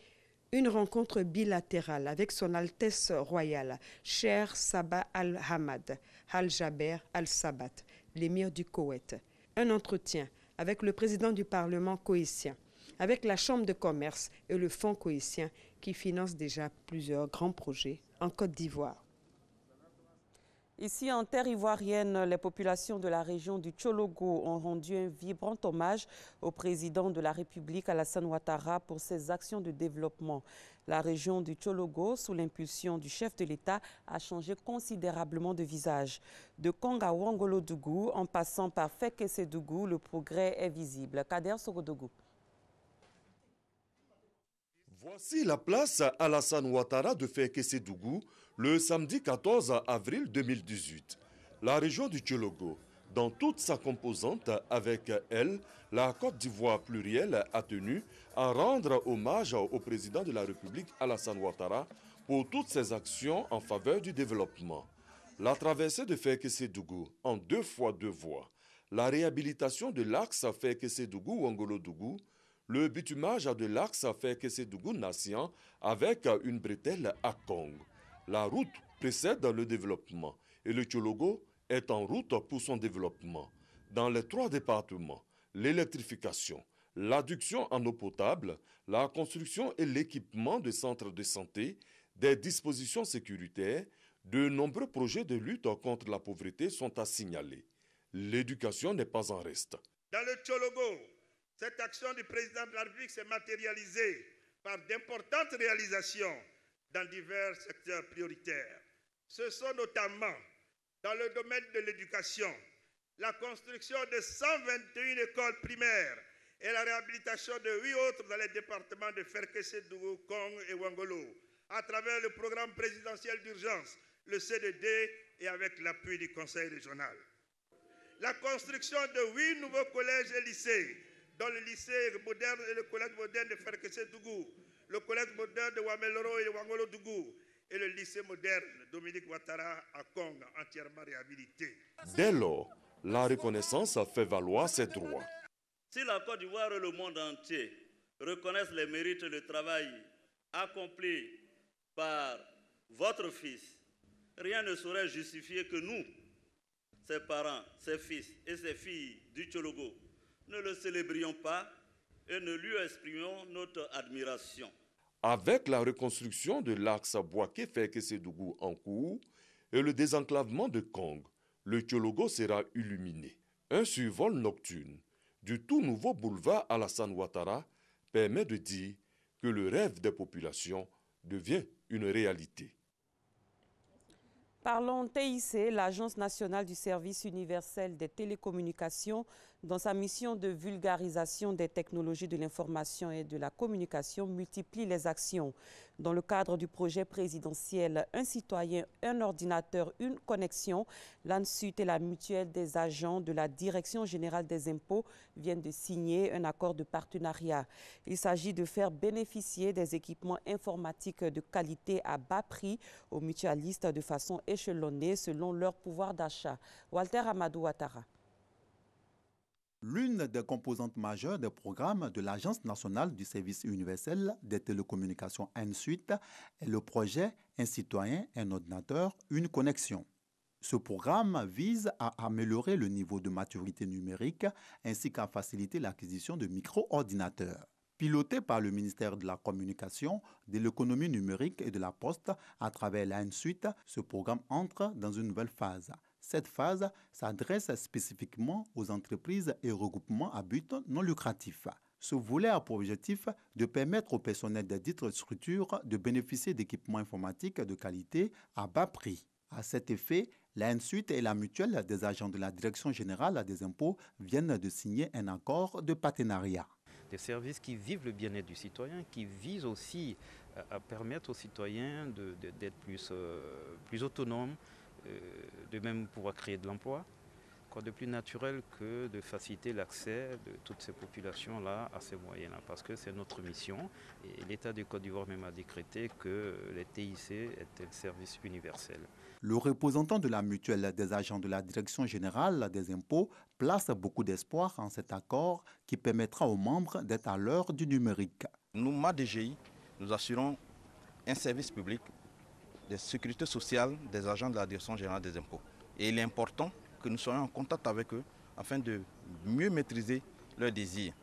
une rencontre bilatérale avec Son Altesse royale, Cheikh Sabah Al-Hamad Al-Jaber Al-Sabat, l'émir du Koweït. Un entretien avec le président du Parlement koweïtien, avec la Chambre de commerce et le Fonds koweïtien qui finance déjà plusieurs grands projets en Côte d'Ivoire. Ici, en terre ivoirienne, les populations de la région du Tchologo ont rendu un vibrant hommage au président de la République, Alassane Ouattara, pour ses actions de développement. La région du Tchologo, sous l'impulsion du chef de l'État, a changé considérablement de visage. De Kong à Ouangolo-Dougou, en passant par Fekese-Dougou, le progrès est visible. Kader Sogodougou. Voici la place Alassane Ouattara de Fekese-Dougou le samedi 14 avril 2018. La région du Tchologo, dans toute sa composante, avec elle, la Côte d'Ivoire plurielle a tenu à rendre hommage au président de la République Alassane Ouattara pour toutes ses actions en faveur du développement. La traversée de Fekese-Dougou en 2 fois 2 voies, la réhabilitation de l'axe Fekese-Dougou-Ouangolo-Dougou, le bitumage de l'axe Fekese-Dougou-Nassian avec une bretelle à Kong. La route précède le développement et le Tchologo est en route pour son développement. Dans les 3 départements, l'électrification, l'adduction en eau potable, la construction et l'équipement de centres de santé, des dispositions sécuritaires, de nombreux projets de lutte contre la pauvreté sont à signaler. L'éducation n'est pas en reste. Dans le Tchologo, cette action du président de la République s'est matérialisée par d'importantes réalisations dans divers secteurs prioritaires. Ce sont notamment dans le domaine de l'éducation, la construction de 121 écoles primaires et la réhabilitation de 8 autres dans les départements de Fekese-Dougou, Kong et Ouangolo, à travers le programme présidentiel d'urgence, le CDD, et avec l'appui du Conseil régional. La construction de 8 nouveaux collèges et lycées, dont le lycée moderne et le collège moderne de Fekese-Dougou, le collège moderne de Ouameloro et de Ouangolo-Dougou et le lycée moderne Dominique Ouattara à Kong, entièrement réhabilité. Dès lors, la reconnaissance fait valoir ses droits. Si la Côte d'Ivoire et le monde entier reconnaissent les mérites et le travail accompli par votre fils, rien ne saurait justifier que nous, ses parents, ses fils et ses filles du Tchologo, ne le célébrions pas et ne lui exprimions notre admiration. Avec la reconstruction de l'axe Bouaké-Fekese-Dougou en cours et le désenclavement de Kong, le Tchologo sera illuminé. Un survol nocturne du tout nouveau boulevard Alassane Ouattara permet de dire que le rêve des populations devient une réalité. Parlons TIC, l'Agence nationale du service universel des télécommunications, dans sa mission de vulgarisation des technologies de l'information et de la communication, multiplie les actions. Dans le cadre du projet présidentiel « Un citoyen, un ordinateur, une connexion », l'ANSUT et la mutuelle des agents de la Direction générale des impôts viennent de signer un accord de partenariat. Il s'agit de faire bénéficier des équipements informatiques de qualité à bas prix aux mutualistes de façon échelonnée selon leur pouvoir d'achat. Walter Amadou Ouattara. L'une des composantes majeures des programmes de l'Agence nationale du service universel des télécommunications ANSUT est le projet « Un citoyen, un ordinateur, une connexion ». Ce programme vise à améliorer le niveau de maturité numérique ainsi qu'à faciliter l'acquisition de micro-ordinateurs. Piloté par le ministère de la Communication, de l'Économie numérique et de la Poste à travers l'ANSUT, ce programme entre dans une nouvelle phase. Cette phase s'adresse spécifiquement aux entreprises et regroupements à but non lucratif. Ce volet a pour objectif de permettre au personnel des dites structures de bénéficier d'équipements informatiques de qualité à bas prix. À cet effet, l'ANSUT et la mutuelle des agents de la Direction générale des impôts viennent de signer un accord de partenariat. Des services qui vivent le bien-être du citoyen, qui visent aussi à permettre aux citoyens d'être plus autonomes, de même pouvoir créer de l'emploi. Quoi de plus naturel que de faciliter l'accès de toutes ces populations-là à ces moyens-là, parce que c'est notre mission. Et l'État du Côte d'Ivoire même a décrété que les TIC étaient le service universel. Le représentant de la mutuelle des agents de la Direction générale des impôts place beaucoup d'espoir en cet accord qui permettra aux membres d'être à l'heure du numérique. Nous, MADGI, nous assurons un service public de sécurité sociale des agents de la Direction générale des impôts. Et il est important que nous soyons en contact avec eux afin de mieux maîtriser leurs désirs.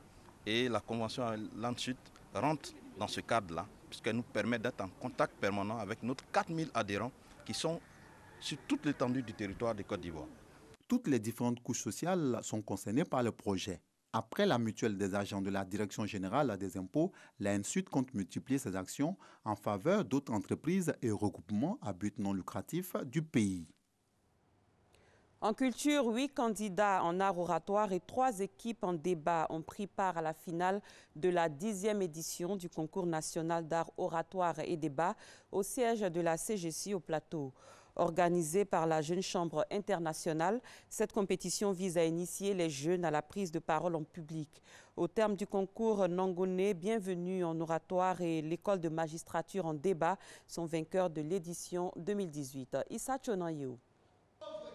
Et la convention l'ANSUT rentre dans ce cadre-là, puisqu'elle nous permet d'être en contact permanent avec nos 4000 adhérents qui sont sur toute l'étendue du territoire de Côte d'Ivoire. Toutes les différentes couches sociales sont concernées par le projet. Après la mutuelle des agents de la Direction générale des impôts, l'ANSUT compte multiplier ses actions en faveur d'autres entreprises et regroupements à but non lucratif du pays. En culture, 8 candidats en art oratoire et 3 équipes en débat ont pris part à la finale de la 10e édition du concours national d'art oratoire et débat au siège de la CGC au Plateau. Organisée par la Jeune Chambre internationale, cette compétition vise à initier les jeunes à la prise de parole en public. Au terme du concours, Nangoné, Bienvenue en oratoire et l'école de magistrature en débat sont vainqueurs de l'édition 2018. Issa Chonayou.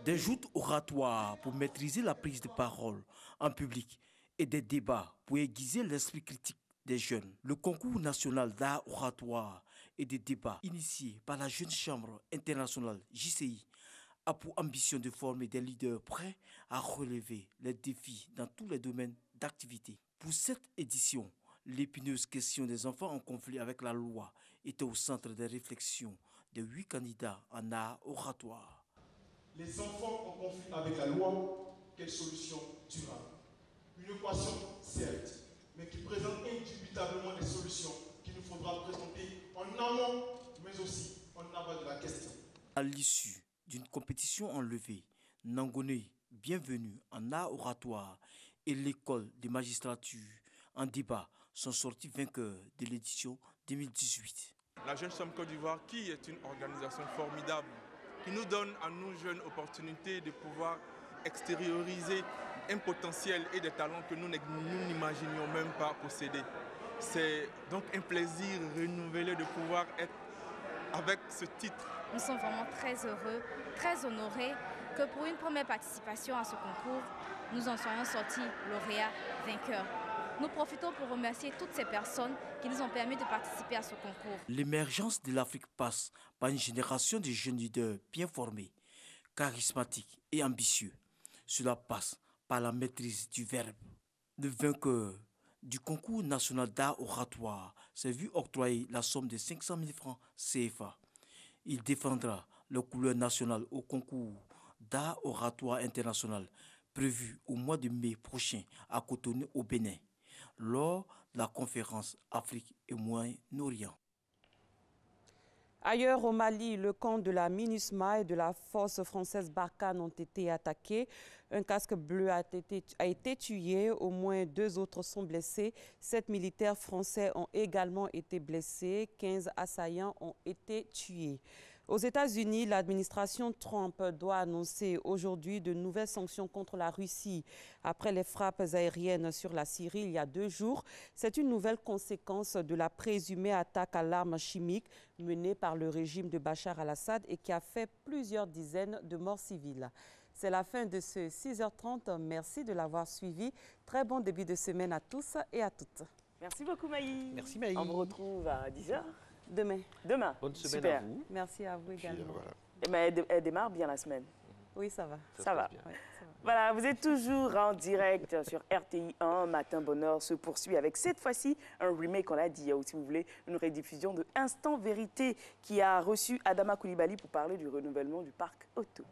Des joutes oratoires pour maîtriser la prise de parole en public et des débats pour aiguiser l'esprit critique des jeunes. Le concours national d'art oratoire et de débat initié par la Jeune Chambre internationale JCI a pour ambition de former des leaders prêts à relever les défis dans tous les domaines d'activité. Pour cette édition, l'épineuse question des enfants en conflit avec la loi était au centre des réflexions des 8 candidats en art oratoire. Les enfants en conflit avec la loi, quelle solution durable? Une équation, certes, mais qui présente indubitablement des solutions qu'il nous faudra présenter en amont, mais aussi en aval de la question. À l'issue d'une compétition enlevée, Nangoné, Bienvenue en art oratoire et l'école de magistrature en débat sont sortis vainqueurs de l'édition 2018. La Jeune Chambre Côte d'Ivoire, qui est une organisation formidable, qui nous donne à nous jeunes opportunités de pouvoir extérioriser un potentiel et des talents que nous n'imaginions même pas posséder. C'est donc un plaisir renouvelé de pouvoir être avec ce titre. Nous sommes vraiment très heureux, très honorés que pour une première participation à ce concours, nous en soyons sortis lauréats, vainqueurs. Nous profitons pour remercier toutes ces personnes qui nous ont permis de participer à ce concours. L'émergence de l'Afrique passe par une génération de jeunes leaders bien formés, charismatiques et ambitieux. Cela passe par la maîtrise du verbe. Le vainqueur du concours national d'art oratoire s'est vu octroyer la somme de 500 000 francs CFA. Il défendra les couleurs nationales au concours d'art oratoire international prévu au mois de mai prochain à Cotonou au Bénin, lors de la conférence Afrique et Moyen-Orient. Ailleurs au Mali, le camp de la MINUSMA et de la force française Barkhane ont été attaqués. Un casque bleu a été tué, au moins 2 autres sont blessés. 7 militaires français ont également été blessés, 15 assaillants ont été tués. Aux États-Unis, l'administration Trump doit annoncer aujourd'hui de nouvelles sanctions contre la Russie. Après les frappes aériennes sur la Syrie il y a 2 jours, c'est une nouvelle conséquence de la présumée attaque à l'arme chimique menée par le régime de Bachar al-Assad et qui a fait plusieurs dizaines de morts civiles. C'est la fin de ce 6h30. Merci de l'avoir suivi. Très bon début de semaine à tous et à toutes. Merci beaucoup, Maï. Merci, Maï. On vous retrouve à 10h. Demain. Demain. Bonne semaine Super. à vous. Merci à vous également. Mais elle démarre bien la semaine. Oui, ça va. Ça va. Ouais, ça va. Voilà, vous êtes toujours en direct sur RTI 1. Matin Bonheur se poursuit avec cette fois-ci un remake, on l'a dit, ou si vous voulez, une rediffusion de Instant Vérité qui a reçu Adama Koulibaly pour parler du renouvellement du parc auto.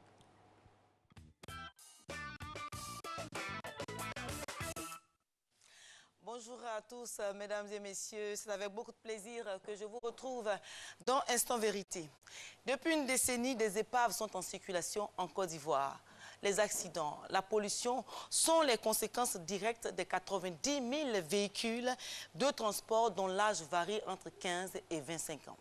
Bonjour à tous, mesdames et messieurs. C'est avec beaucoup de plaisir que je vous retrouve dans Instant Vérité. Depuis une décennie, des épaves sont en circulation en Côte d'Ivoire. Les accidents, la pollution sont les conséquences directes des 90 000 véhicules de transport dont l'âge varie entre 15 et 25 ans.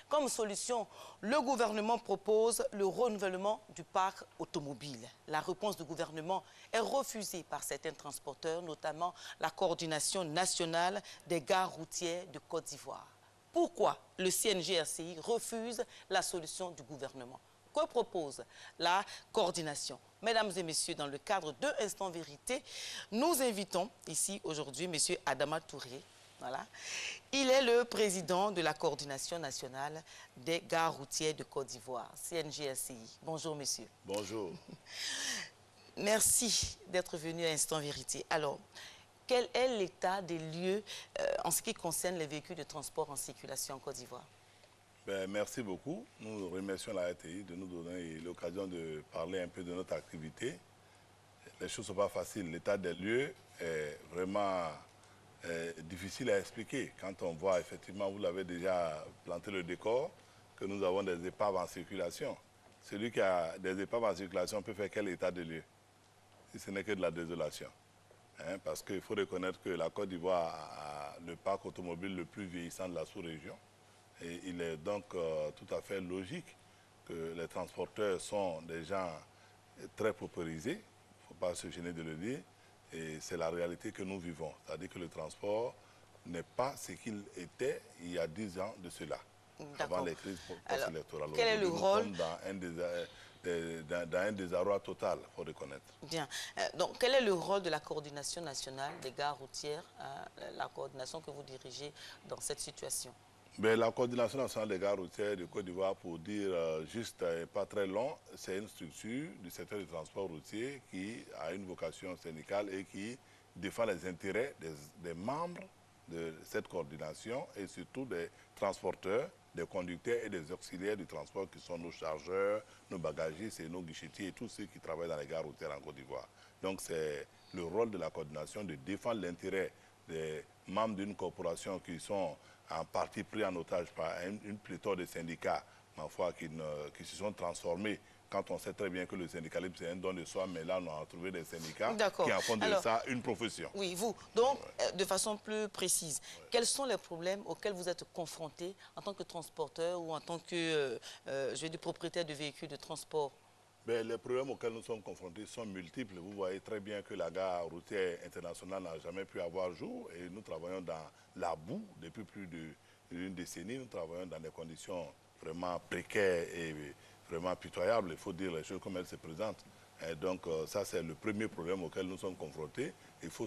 Comme solution, le gouvernement propose le renouvellement du parc automobile. La réponse du gouvernement est refusée par certains transporteurs, notamment la Coordination nationale des gares routières de Côte d'Ivoire. Pourquoi le CNGRCI refuse la solution du gouvernement? Que propose la coordination? Mesdames et messieurs, dans le cadre de Instant Vérité, nous invitons ici aujourd'hui M. Adama Touré. Voilà. Il est le président de la Coordination nationale des gares routières de Côte d'Ivoire, CNGRCI. Bonjour, monsieur. Bonjour. Merci d'être venu à Instant Vérité. Alors, quel est l'état des lieux en ce qui concerne les véhicules de transport en circulation en Côte d'Ivoire? Merci beaucoup. Nous remercions la RTI de nous donner l'occasion de parler un peu de notre activité. Les choses ne sont pas faciles. L'état des lieux est vraiment difficile à expliquer. Quand on voit, effectivement, vous l'avez déjà planté le décor, que nous avons des épaves en circulation. Celui qui a des épaves en circulation peut faire quel état de lieu? Si ce n'est que de la désolation. Hein, parce qu'il faut reconnaître que la Côte d'Ivoire a le parc automobile le plus vieillissant de la sous-région. Et il est donc tout à fait logique que les transporteurs sont des gens très paupérisés. Il ne faut pas se gêner de le dire. Et c'est la réalité que nous vivons. C'est-à-dire que le transport n'est pas ce qu'il était il y a 10 ans de cela, avant les crises post-électorales. Quel est le rôle? Nous sommes dans un désarroi total, il faut reconnaître. Bien. Donc, quel est le rôle de la coordination nationale des gares routières, la coordination que vous dirigez dans cette situation? La Coordination nationale des gares routières de Côte d'Ivoire, pour dire juste et pas très long, c'est une structure du secteur du transport routier qui a une vocation syndicale et qui défend les intérêts des membres de cette coordination et surtout des transporteurs, des conducteurs et des auxiliaires du transport qui sont nos chargeurs, nos bagagistes et nos guichetiers et tous ceux qui travaillent dans les gares routières en Côte d'Ivoire. Donc c'est le rôle de la coordination de défendre l'intérêt des membres d'une corporation qui sont en partie pris en otage par une pléthore de syndicats, ma foi, qui se sont transformés. Quand on sait très bien que le syndicalisme, c'est un don de soi, mais là, on a trouvé des syndicats qui en font de ça une profession. Oui, vous. Donc, de façon plus précise, quels sont les problèmes auxquels vous êtes confrontés en tant que transporteur ou en tant que, propriétaire de véhicules de transport? Les problèmes auxquels nous sommes confrontés sont multiples. Vous voyez très bien que la gare routière internationale n'a jamais pu avoir jour et nous travaillons dans la boue depuis plus d'une décennie. Nous travaillons dans des conditions vraiment précaires et vraiment pitoyables. Il faut dire les choses comme elles se présentent. Et donc ça, c'est le premier problème auquel nous sommes confrontés. Il faut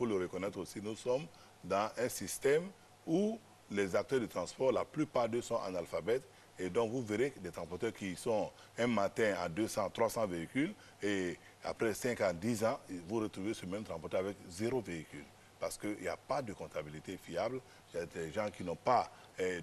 le reconnaître aussi. Nous sommes dans un système où les acteurs du transport, la plupart d'eux sont analphabètes. Et donc, vous verrez des transporteurs qui sont un matin à 200, 300 véhicules et après 5 à 10 ans, vous retrouvez ce même transporteur avec 0 véhicule. Parce qu'il n'y a pas de comptabilité fiable. Il y a des gens qui n'ont pas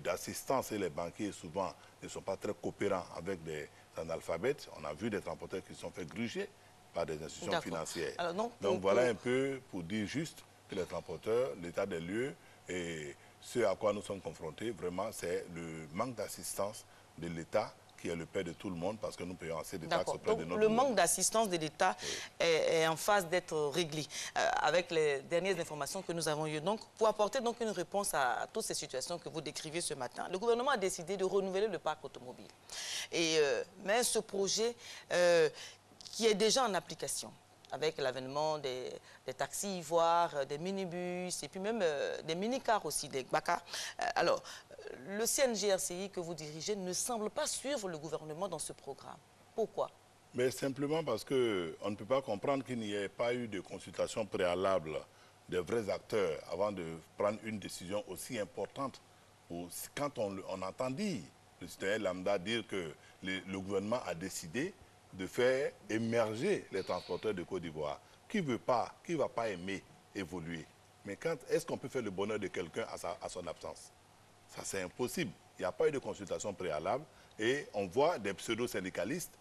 d'assistance et les banquiers, souvent, ne sont pas très coopérants avec des analphabètes. On a vu des transporteurs qui se sont fait gruger par des institutions financières. Alors, donc voilà un peu pour dire juste que les transporteurs, l'état des lieux, et ce à quoi nous sommes confrontés, vraiment, c'est le manque d'assistance de l'État qui est le père de tout le monde parce que nous payons assez de taxes auprès de notre le manque d'assistance de l'État est en phase d'être réglé avec les dernières informations que nous avons eues. Donc, pour apporter donc une réponse à toutes ces situations que vous décrivez ce matin, le gouvernement a décidé de renouveler le parc automobile. Mais ce projet qui est déjà en application, avec l'avènement des taxis, voire des minibus, et puis même des mini-cars aussi, des bacars. Alors, le CNG-RCI que vous dirigez ne semble pas suivre le gouvernement dans ce programme. Pourquoi? Mais simplement parce qu'on ne peut pas comprendre qu'il n'y ait pas eu de consultation préalable des vrais acteurs avant de prendre une décision aussi importante. Quand on entend dire, le citoyen lambda dire que le gouvernement a décidé de faire émerger les transporteurs de Côte d'Ivoire. Qui ne va pas aimer évoluer? Mais est-ce qu'on peut faire le bonheur de quelqu'un à son absence? Ça, c'est impossible. Il n'y a pas eu de consultation préalable et on voit des pseudo-syndicalistes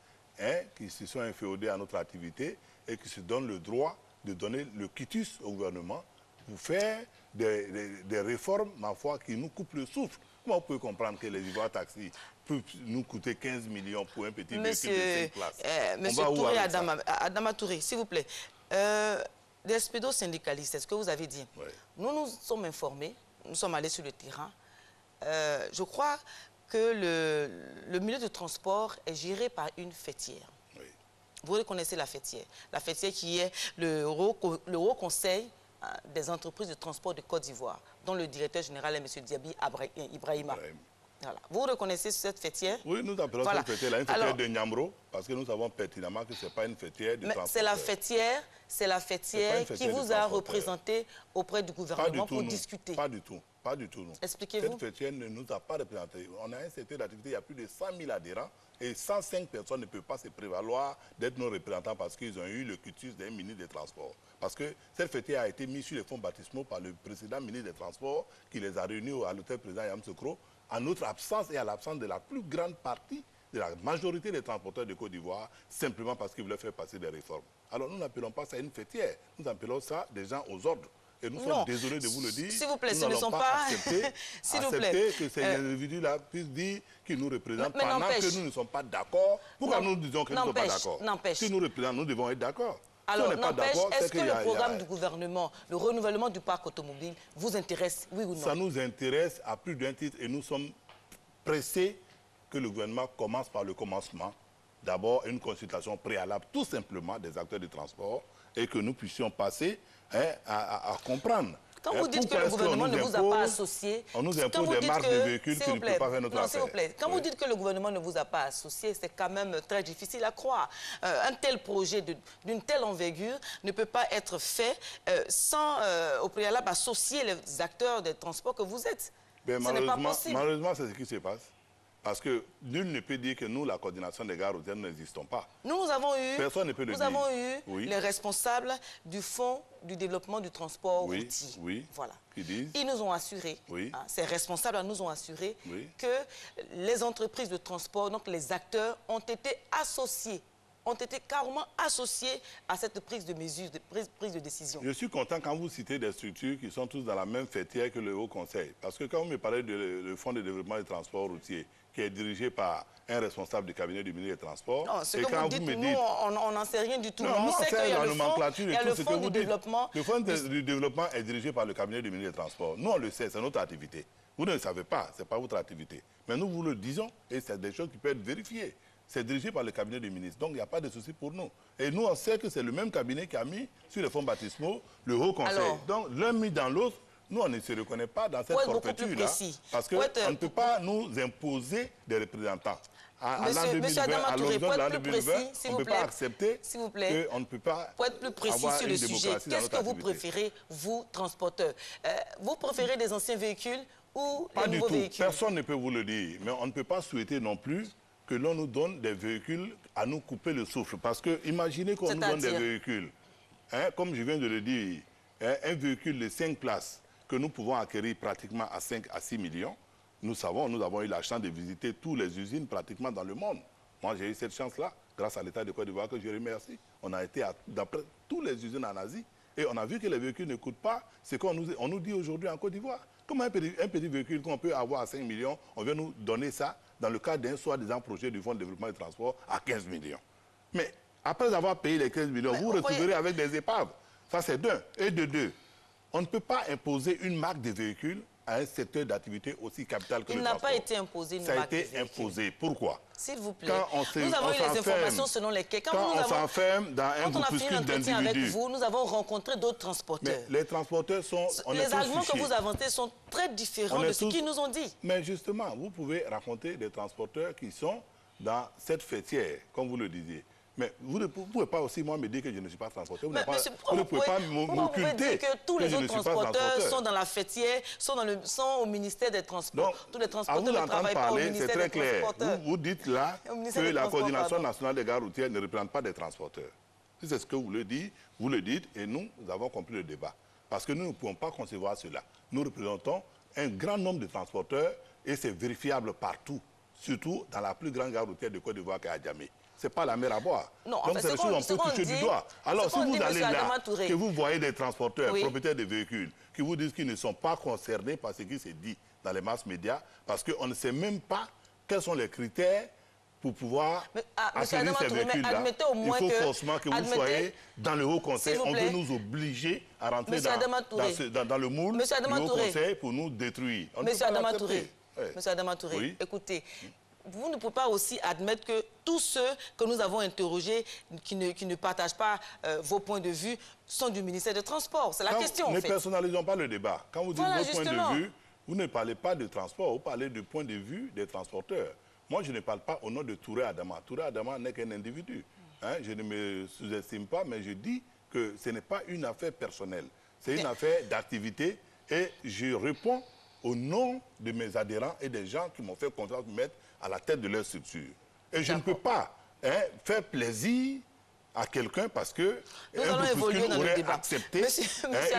qui se sont inféodés à notre activité et qui se donnent le droit de donner le quitus au gouvernement pour faire des réformes, ma foi, qui nous coupent le souffle. Comment on peut comprendre que les Ivoires taxis peuvent nous coûter 15 millions pour un petit véhicule de 5 places? Monsieur Touré, Adama Touré, s'il vous plaît. Des pseudo-syndicalistes, c'est ce que vous avez dit. Oui. Nous nous sommes informés, nous sommes allés sur le terrain. Je crois que le milieu de transport est géré par une fêtière. Oui. Vous reconnaissez la fêtière. La fêtière qui est le haut conseil des entreprises de transport de Côte d'Ivoire, dont le directeur général est M. Diaby Ibrahima. Voilà. Vous reconnaissez cette fêtière? Oui, nous appelons cette fêtière-là une fêtière de Niambro, parce que nous savons pertinemment que ce n'est pas une fêtière de transport. C'est la fêtière qui vous a représenté auprès du gouvernement pour discuter. Pas du tout. Pas du tout, non. Expliquez-vous. Cette fêtière ne nous a pas représentés. On a un secteur d'activité, il y a plus de 100 000 adhérents et 105 personnes ne peuvent pas se prévaloir d'être nos représentants parce qu'ils ont eu le quitus d'un ministre des Transports. Parce que cette fêtière a été mise sur les fonds baptismaux par le précédent ministre des Transports qui les a réunis à l'hôtel président Yamoussoukro en notre absence et à l'absence de la plus grande partie de la majorité des transporteurs de Côte d'Ivoire, simplement parce qu'ils voulaient faire passer des réformes. Alors nous n'appelons pas ça une fêtière, nous appelons ça des gens aux ordres. Et nous sommes désolés de vous le dire. S'il vous plaît, ce ne sont pas... accepter que ces individus-là puissent dire qu'ils nous représentent pendant que nous ne sommes pas d'accord. Pourquoi nous disons que nous ne sommes pas d'accord? Si nous représentent, nous devons être d'accord. Alors, n'empêche, est-ce que le programme du gouvernement, le renouvellement du parc automobile, vous intéresse, oui ou non? Ça nous intéresse à plus d'un titre et nous sommes pressés que le gouvernement commence par le commencement. D'abord, une consultation préalable, tout simplement, des acteurs du transport et que nous puissions passer à comprendre. Quand vous dites que le gouvernement ne vous a pas associé... On nous impose des marques de véhicules qui ne peuvent pas faire notre affaire. S'il vous plaît, quand vous dites que le gouvernement ne vous a pas associé, c'est quand même très difficile à croire. Un tel projet d'une telle envergure ne peut pas être fait sans, au préalable, associer les acteurs des transports que vous êtes. Ce n'est pas possible. Malheureusement, c'est ce qui se passe. Parce que nul ne peut dire que nous, la coordination des gares routières, nous n'existons pas. Nous avons eu, personne ne peut le dire. Avons eu les responsables du Fonds du développement du transport routier. Oui, voilà. Qui disent? Ils nous ont assuré, ces responsables nous ont assuré que les entreprises de transport, donc les acteurs, ont été associés, ont été carrément associés à cette prise de mesure, prise de décision. Je suis content quand vous citez des structures qui sont tous dans la même fêtière que le Haut Conseil. Parce que quand vous me parlez du Fonds de développement du transport routier, qui est dirigé par un responsable du cabinet du ministre des Transports. Non, ce que vous dites, nous, on n'en sait rien du tout. Non, on sait qu'il y a le fonds du développement. Le fonds du développement est dirigé par le cabinet du ministre des Transports. Nous, on le sait, c'est notre activité. Vous ne le savez pas, ce n'est pas votre activité. Mais nous vous le disons, et c'est des choses qui peuvent être vérifiées. C'est dirigé par le cabinet du ministre, donc il n'y a pas de souci pour nous. Et nous, on sait que c'est le même cabinet qui a mis sur les fonds baptismaux le Haut Conseil. Alors, donc, l'un mis dans l'autre, nous, on ne se reconnaît pas dans cette forfaiture-là, parce qu'on ne peut pas nous imposer des représentants. À l'an 2020, à l'horizon de l'an 2020, on ne peut pas accepter qu'on ne peut pas pour être plus précis sur le sujet, qu'est-ce que vous préférez, vous, transporteurs? Vous préférez des anciens véhicules ou des nouveaux véhicules? Personne ne peut vous le dire, mais on ne peut pas souhaiter non plus que l'on nous donne des véhicules à nous couper le souffle. Parce que imaginez qu'on nous donne des véhicules, comme je viens de le dire, un véhicule de 5 places, que nous pouvons acquérir pratiquement à 5 à 6 millions. Nous avons eu la chance de visiter toutes les usines pratiquement dans le monde. Moi, j'ai eu cette chance-là, grâce à l'État de Côte d'Ivoire, que je remercie. On a été d'après toutes les usines en Asie et on a vu que les véhicules ne coûtent pas ce qu'on nous dit aujourd'hui en Côte d'Ivoire. Comment un petit véhicule qu'on peut avoir à 5 millions, on vient nous donner ça dans le cadre d'un soi-disant projet du Fonds de développement des transports à 15 millions. Mais après avoir payé les 15 millions, vous retrouverez avec des épaves. Ça, c'est d'un. Et de deux, on ne peut pas imposer une marque de véhicule à un secteur d'activité aussi capital que le transport. Il n'a pas été imposé une marque de véhicule. Ça a été imposé. Pourquoi? S'il vous plaît. Nous avons eu les informations selon lesquelles... Quand on s'enferme dans un groupuscule d'individus... avec vous, nous avons rencontré d'autres transporteurs. Mais les transporteurs sont... Les arguments que vous avancez sont très différents de ce qu'ils nous ont dit. Mais justement, vous pouvez raconter des transporteurs qui sont dans cette fêtière, comme vous le disiez. Mais vous ne pouvez pas aussi, moi, me dire que je ne suis pas transporteur. Vous ne pouvez pas m'occulter que tous les autres transporteurs sont dans la fêtière, sont au ministère des Transports. Donc, tous les transporteurs ne travaillent pas au ministère des Transporteurs. Vous dites là que la coordination nationale des gares routières ne représente pas des transporteurs. Si c'est ce que vous le dites, et nous avons compris le débat. Parce que nous ne pouvons pas concevoir cela. Nous représentons un grand nombre de transporteurs et c'est vérifiable partout, surtout dans la plus grande gare routière de Côte d'Ivoire qu'est Adjamé. Ce n'est pas la mer à boire. Non, donc c'est des choses qu'on peut toucher du doigt. Alors si vous allez là, que vous voyez des transporteurs, propriétaires de véhicules, qui vous disent qu'ils ne sont pas concernés par ce qui s'est dit dans les masses médias, parce qu'on ne sait même pas quels sont les critères pour pouvoir acquérir ces véhicules-là. Il faut forcément que vous soyez dans le Haut Conseil. On veut nous obliger à rentrer dans le moule du Haut Conseil pour nous détruire. Monsieur Adama Touré, écoutez, vous ne pouvez pas aussi admettre que tous ceux que nous avons interrogés, qui ne partagent pas vos points de vue, sont du ministère des Transports. C'est la question, en fait. Ne personnalisons pas le débat. Quand vous dites vos points de vue, vous ne parlez pas de transport, vous parlez du point de vue des transporteurs. Moi, je ne parle pas au nom de Touré Adama. Touré Adama n'est qu'un individu. Je ne me sous-estime pas, mais je dis que ce n'est pas une affaire personnelle. C'est une affaire d'activité et je réponds au nom de mes adhérents et des gens qui m'ont fait confiance de me mettre à la tête de leur structure. Et je ne peux pas faire plaisir à quelqu'un parce que un groupuscule aurait accepté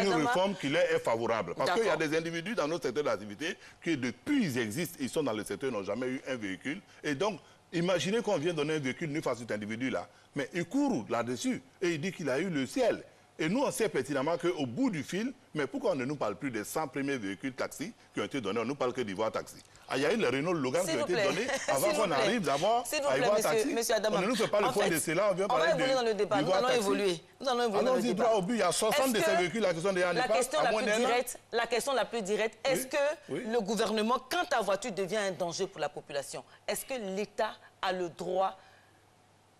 une réforme qui leur est favorable. Parce qu'il y a des individus dans notre secteur d'activité qui, depuis ils existent, ils sont dans le secteur, n'ont jamais eu un véhicule. Et donc, imaginez qu'on vient donner un véhicule neuf à cet individu-là. Mais il court là-dessus et il dit qu'il a eu le ciel. Et nous, on sait pertinemment qu'au bout du fil, mais pourquoi on ne nous parle plus des 100 premiers véhicules taxis qui ont été donnés? On ne nous parle que d'Ivoire Taxi. Il y a eu les Renault Logan qui ont été donnés avant qu'on arrive d'abord à Ivoire Taxi. On ne nous fait pas le point de cela, on vient parler de dans le débat. Nous allons évoluer. Nous allons évoluer dans le débat. Au but, il y a 60 de ces véhicules-là qui sont déjà en EHPAD. La question la plus directe, est-ce que le gouvernement, quand ta voiture devient un danger pour la population, est-ce que l'État a le droit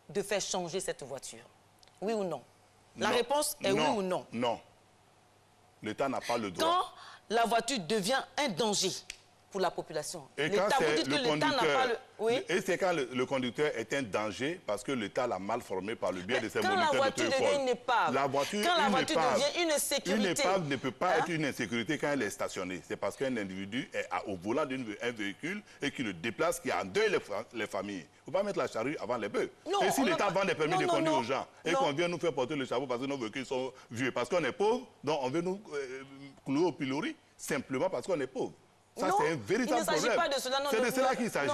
de faire changer cette voiture? Oui ou non? La réponse est oui ou non? Non. L'État n'a pas le droit. Quand la voiture devient un danger pour la population, l'État vous dit que l'État n'a pas le... Oui. Et c'est quand le conducteur est un danger parce que l'État l'a mal formé par le biais de ses moniteurs d'auto-école. Quand la voiture devient une épave, quand la voiture devient une insécurité... Une épave ne peut pas être une insécurité quand elle est stationnée. C'est parce qu'un individu est au volant d'un véhicule et qui le déplace, qui endeuille les familles. Il ne faut pas mettre la charrue avant les bœufs. Et si l'État vend des permis de conduire aux gens et qu'on vient nous faire porter le chapeau parce que nos véhicules sont vieux, parce qu'on est pauvre, donc on veut nous clouer au pilori simplement parce qu'on est pauvre. Ça, c'est un véritable problème. C'est de cela qu'il s'agit.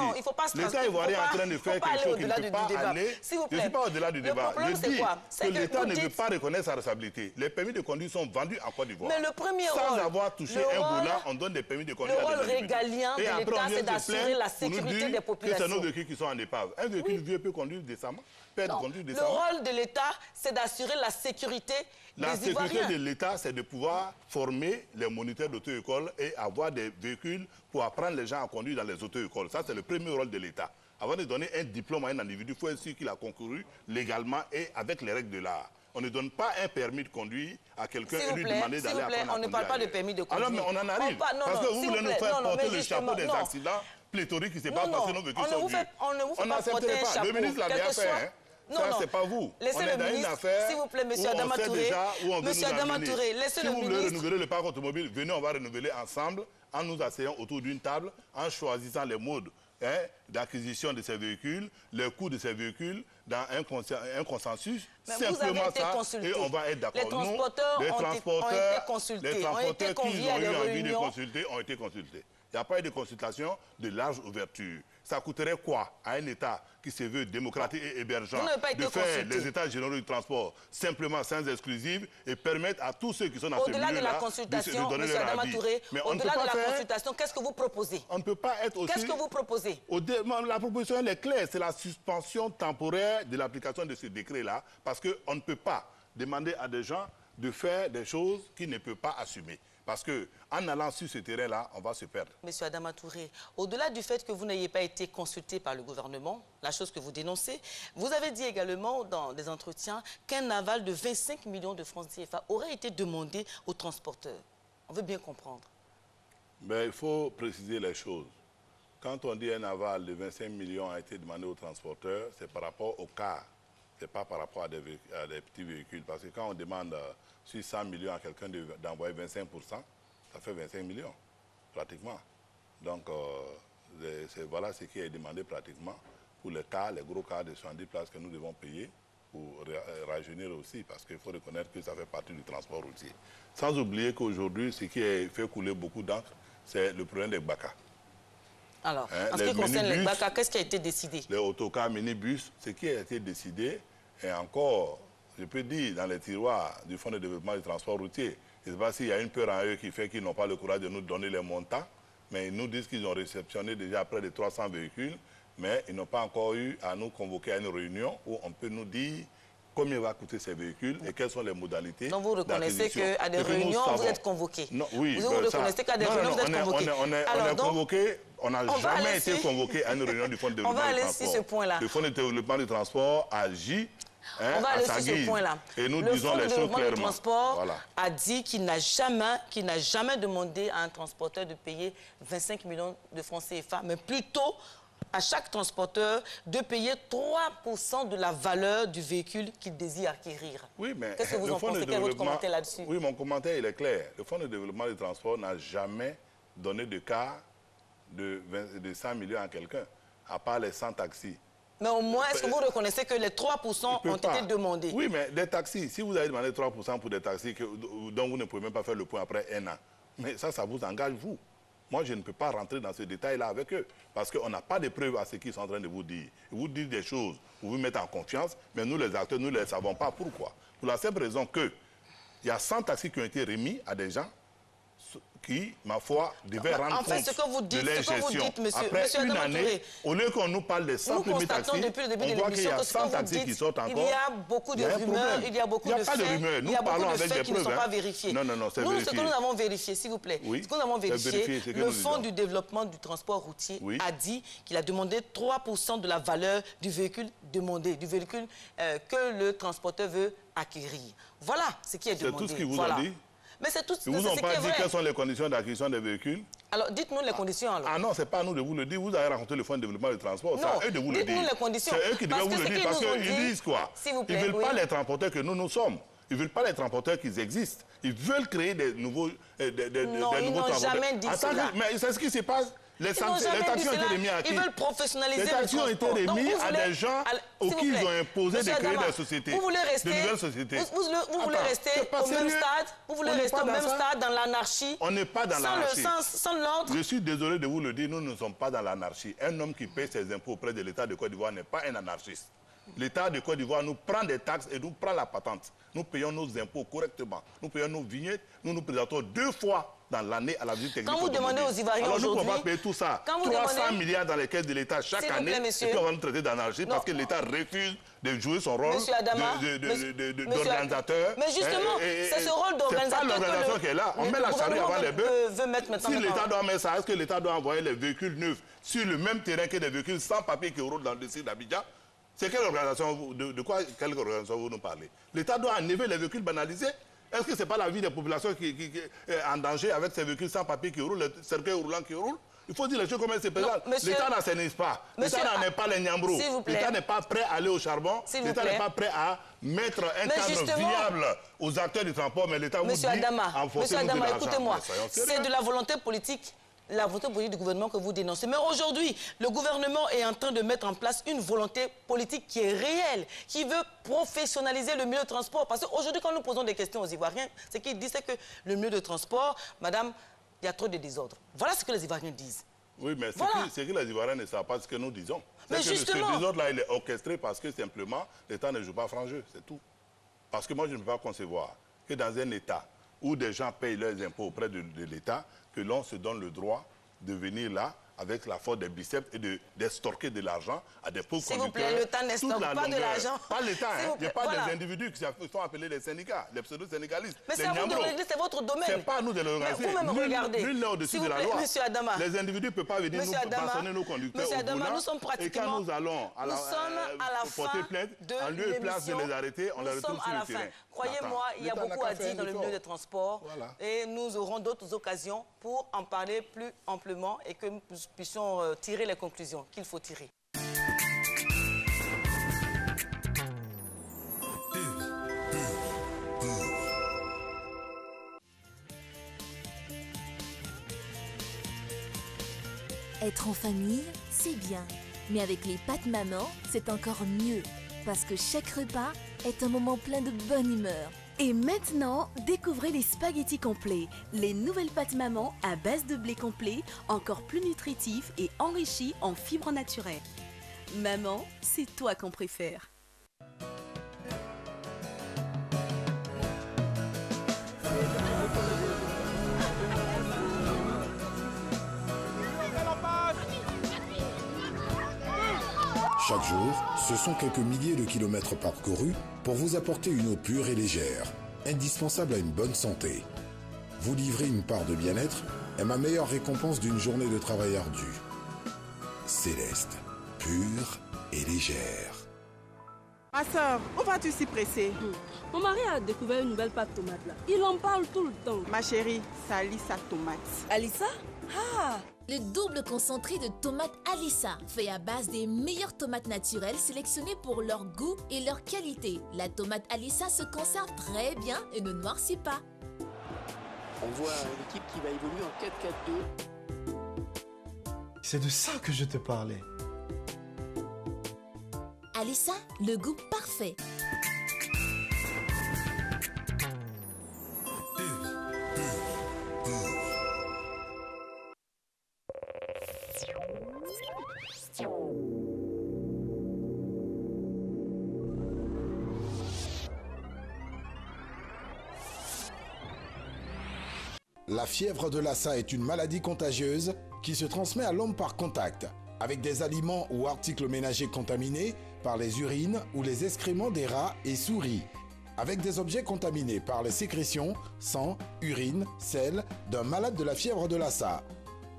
L'État ivoirien est en train de faire quelque chose qui ne peut pas aller. Je ne suis pas au-delà du débat. Je dis que l'État ne veut pas reconnaître sa responsabilité. Les permis de conduire sont vendus en Côte d'Ivoire. Mais le premier rôle... Sans avoir touché un volant, on donne des permis de conduire à des individus. Le rôle régalien de l'État, c'est d'assurer la sécurité des populations. Que c'est nos véhicules qui sont en épave. Un véhicule vieux peut conduire décemment. Le rôle de l'État, c'est d'assurer la sécurité des Ivoiriens. La sécurité de l'État, c'est de pouvoir former les moniteurs d'auto-école et avoir des véhicules pour apprendre les gens à conduire dans les auto-écoles. Ça, c'est le premier rôle de l'État. Avant de donner un diplôme à un individu, il faut être sûr qu'il a concouru légalement et avec les règles de l'art. On ne donne pas un permis de conduire à quelqu'un et lui demander d'aller apprendre à conduire. On ne parle pas de permis de conduire. Alors, mais on en arrive. Parce que vous voulez nous faire porter le chapeau des accidents pléthoriques qui se passent parce que nos véhicules sont vieux. On n'accepterait pas. Le ministre l'a bien fait. Non, ça, c'est pas vous. Laissez le ministre, s'il vous plaît, monsieur Adama Touré. Monsieur Adama Touré, laissez le ministre. Si vous voulez renouveler le parc automobile, venez, on va renouveler ensemble, en nous asseyant autour d'une table, en choisissant les modes d'acquisition de ces véhicules, les coûts de ces véhicules, dans un consensus. Mais simplement ça, et on va être d'accord. Les transporteurs ont été consultés, les transporteurs qui ont eu envie de consulter ont été consultés. Il n'y a pas eu de consultation de large ouverture. Ça coûterait quoi à un État qui se veut démocratique et hébergeant de faire les États généraux du transport simplement sans exclusive et permettre à tous ceux qui sont dans ce milieu-là de la consultation, de donner M. leur Adama avis. Touré, au-delà de la consultation, qu'est-ce que vous proposez? On ne peut pas être aussi... Qu'est-ce que vous proposez? La proposition elle est claire, c'est la suspension temporaire de l'application de ce décret-là parce qu'on ne peut pas demander à des gens de faire des choses qu'ils ne peuvent pas assumer. Parce qu'en allant sur ce terrain-là, on va se perdre. Monsieur Adama Touré, au-delà du fait que vous n'ayez pas été consulté par le gouvernement, la chose que vous dénoncez, vous avez dit également dans des entretiens qu'un aval de 25 millions de francs CFA aurait été demandé aux transporteurs. On veut bien comprendre. Mais il faut préciser les choses. Quand on dit un aval de 25 millions a été demandé aux transporteurs, c'est par rapport au cas. Ce n'est pas par rapport à des petits véhicules. Parce que quand on demande sur 100 millions à quelqu'un d'envoyer 25%, ça fait 25 millions, pratiquement. Donc, voilà ce qui est demandé pratiquement pour les cas, les gros cas de 70 places que nous devons payer pour rajeunir aussi, parce qu'il faut reconnaître que ça fait partie du transport routier. Sans oublier qu'aujourd'hui, ce qui a fait couler beaucoup d'encre, c'est le problème des BACA. Alors, en ce qui concerne les BACA, qu'est-ce qui a été décidé? Les autocars, minibus, ce qui a été décidé est encore, je peux dire, dans les tiroirs du Fonds de développement du transport routier. Je ne sais pas s'il y a une peur en eux qui fait qu'ils n'ont pas le courage de nous donner les montants, mais ils nous disent qu'ils ont réceptionné déjà près de 300 véhicules, mais ils n'ont pas encore eu à nous convoquer à une réunion où on peut nous dire combien va coûter ces véhicules et quelles sont les modalités. Donc vous reconnaissez qu'à des réunions, vous êtes convoqués? Non, oui. Vous reconnaissez qu'à des réunions, vous êtes convoqués? On est convoqués. On n'a jamais été convoqué à une réunion du Fonds de développement du transport. On va aller sur ce point-là. Le Fonds de développement du transport agit on va aller sur ce point-là. Et nous disons les choses clairement. Le Fonds de transport a dit qu'il n'a jamais demandé à un transporteur de payer 25 millions de francs CFA, mais plutôt à chaque transporteur de payer 3% de la valeur du véhicule qu'il désire acquérir. Oui, mais qu'est-ce que vous en pensez? Quel est votre commentaire là-dessus? Oui, mon commentaire il est clair. Le Fonds de développement du transport n'a jamais donné de cas de 100 millions à quelqu'un, à part les 100 taxis. Mais au moins, est-ce que vous reconnaissez que les 3% ont été demandés? Oui, mais des taxis, si vous avez demandé 3% pour des taxis dont vous ne pouvez même pas faire le point après un an, mais ça vous engage, vous. Moi, je ne peux pas rentrer dans ce détail-là avec eux, parce qu'on n'a pas de preuves à ce qu'ils sont en train de vous dire. Ils vous disent des choses pour vous mettre en confiance, mais nous, les acteurs, nous ne les savons pas pourquoi. Pour la simple raison qu'il y a 100 taxis qui ont été remis à des gens qui, ma foi, devaient rendre compte de leur gestion. Après une année, au lieu qu'on nous parle des 100 premiers taxis, on voit qu'il y a 100 taxis qui sortent encore. Il y a beaucoup de rumeurs, il y a beaucoup de faits. Il n'y a pas de rumeurs. Nous parlons avec des preuves. Qui ne sont pas vérifiés. Non, c'est vérifié. Ce que nous avons vérifié, s'il vous plaît, ce que nous avons vérifié, le Fonds du développement du transport routier a dit qu'il a demandé 3% de la valeur du véhicule demandé, du véhicule que le transporteur veut acquérir. Voilà ce qui est demandé. C'est tout ce qu'ils vous ont dit? Mais c'est tout ce qui est vrai. Ils vous ont pas dit quelles sont les conditions d'acquisition des véhicules? Alors, dites-nous les conditions. Alors. Ah non, c'est pas à nous de vous le dire. Vous avez rencontré le Fonds de développement du transport. C'est à eux de vous le dire. Dites-nous les conditions. C'est eux qui doivent vous le dire parce qu'ils disent quoi? S'il vous plaît, ils ne veulent pas les transporteurs que nous sommes. Ils ne veulent pas les transporteurs qui existent. Ils veulent créer des nouveaux transporteurs. Non, ils n'ont jamais dit cela. Mais c'est ce qui se passe. Les taxis ont été remis à qui? Ils veulent professionnaliser le transport. Les taxis ont été remis à des gens auxquels ils ont imposé de créer des sociétés, de nouvelles sociétés. Vous voulez rester au même stade? Vous voulez rester au même stade dans l'anarchie? On n'est pas dans l'anarchie. Sans l'ordre? Je suis désolé de vous le dire, nous ne sommes pas dans l'anarchie. Un homme qui paie ses impôts auprès de l'État de Côte d'Ivoire n'est pas un anarchiste. L'État de Côte d'Ivoire nous prend des taxes et nous prend la patente. Nous payons nos impôts correctement. Nous payons nos vignettes. Nous nous présentons 2 fois dans l'année à la visite technique. Quand vous demandez aux Ivoiriens aujourd'hui... Alors nous ne pouvons pas payer tout ça. 300 milliards dans les caisses de l'État chaque année. Et puis on va nous traiter d'anarchie parce que l'État refuse de jouer son rôle d'organisateur. Mais justement, c'est ce rôle d'organisateur que l'organisation qui est là. On met la charrue avant les bœufs. Si l'État doit mettre ça, est-ce que l'État doit envoyer les véhicules neufs sur le même terrain que des véhicules sans papier qui roulent dans le site d'Abidjan? C'est quelle organisation, quelle organisation vous nous parlez? L'État doit enlever les véhicules banalisés. Est-ce que ce n'est pas la vie des populations qui est en danger avec ces véhicules sans papier qui roulent, les cercueils roulants qui roulent? Il faut dire les choses comme elles se présentent. L'État n'assainisse pas. L'État n'en est pas les Niambros. L'État n'est pas prêt à aller au charbon. L'État n'est pas prêt à mettre un cadre viable aux acteurs du transport. Mais l'État vous dit Monsieur Adama, écoutez-moi, c'est de la volonté politique. La volonté politique du gouvernement que vous dénoncez. Mais aujourd'hui, le gouvernement est en train de mettre en place une volonté politique qui est réelle, qui veut professionnaliser le milieu de transport. Parce qu'aujourd'hui, quand nous posons des questions aux Ivoiriens, ce qu'ils disent, c'est que le milieu de transport, madame, il y a trop de désordre. Voilà ce que les Ivoiriens disent. Oui, mais Voilà. c'est que les Ivoiriens ne savent pas ce que nous disons. Mais C'est que justement. ce désordre-là, il est orchestré parce que simplement, l'État ne joue pas franc jeu, c'est tout. Parce que moi, je ne peux pas concevoir que dans un État où des gens payent leurs impôts auprès de l'État, que l'on se donne le droit de venir là avec la force des biceps et d'extorquer de l'argent à des pauvres conducteurs. S'il vous plaît, l'État n'extorque pas de l'argent. Pas l'État, hein. Je parle Voilà. des individus qui sont appelés les syndicats, les pseudo-syndicalistes. Mais les c'est à vous de Niambros. regarder, c'est votre domaine. C'est pas à nous de le regarder. Vous-même, regardez. Nul n'est au-dessus S'il de vous la plaît, loi. Monsieur Adama. Les individus ne peuvent pas venir Monsieur nous Adama, façonner nos conducteurs Monsieur au Adama, volant. nous sommes pratiquement... Et quand nous allons à la, nous sommes à la porter fin plainte, de en lieu et place de l'émission. les arrêter, on les Nous retrouve sommes sur à le la fin. terrain. Croyez-moi, il y a L'État n'a beaucoup qu'à à faire dire dans le un milieu des effort. transports. Voilà. Et nous aurons d'autres occasions pour en parler plus amplement et que nous puissions tirer les conclusions qu'il faut tirer. Être en famille, c'est bien. Mais avec les pâtes maman, c'est encore mieux. Parce que chaque repas est un moment plein de bonne humeur. Et maintenant, découvrez les spaghettis complets. Les nouvelles pâtes maman à base de blé complet, encore plus nutritifs et enrichis en fibres naturelles. Maman, c'est toi qu'on préfère. Chaque jour, ce sont quelques milliers de kilomètres parcourus pour vous apporter une eau pure et légère, indispensable à une bonne santé. Vous livrer une part de bien-être est ma meilleure récompense d'une journée de travail ardu. Céleste, pure et légère. Ma soeur, où vas-tu si pressée? Mon mari a découvert une nouvelle pâte tomate là. Il en parle tout le temps. Ma chérie, ça lit sa tomate. Alissa? Ah! Le double concentré de tomates Alissa, fait à base des meilleures tomates naturelles sélectionnées pour leur goût et leur qualité. La tomate Alissa se conserve très bien et ne noircit pas. On voit l'équipe qui va évoluer en 4-4-2. C'est de ça que je te parlais. Alissa, le goût parfait. La fièvre de Lassa est une maladie contagieuse qui se transmet à l'homme par contact, avec des aliments ou articles ménagers contaminés par les urines ou les excréments des rats et souris, avec des objets contaminés par les sécrétions, sang, urine, sel d'un malade de la fièvre de Lassa.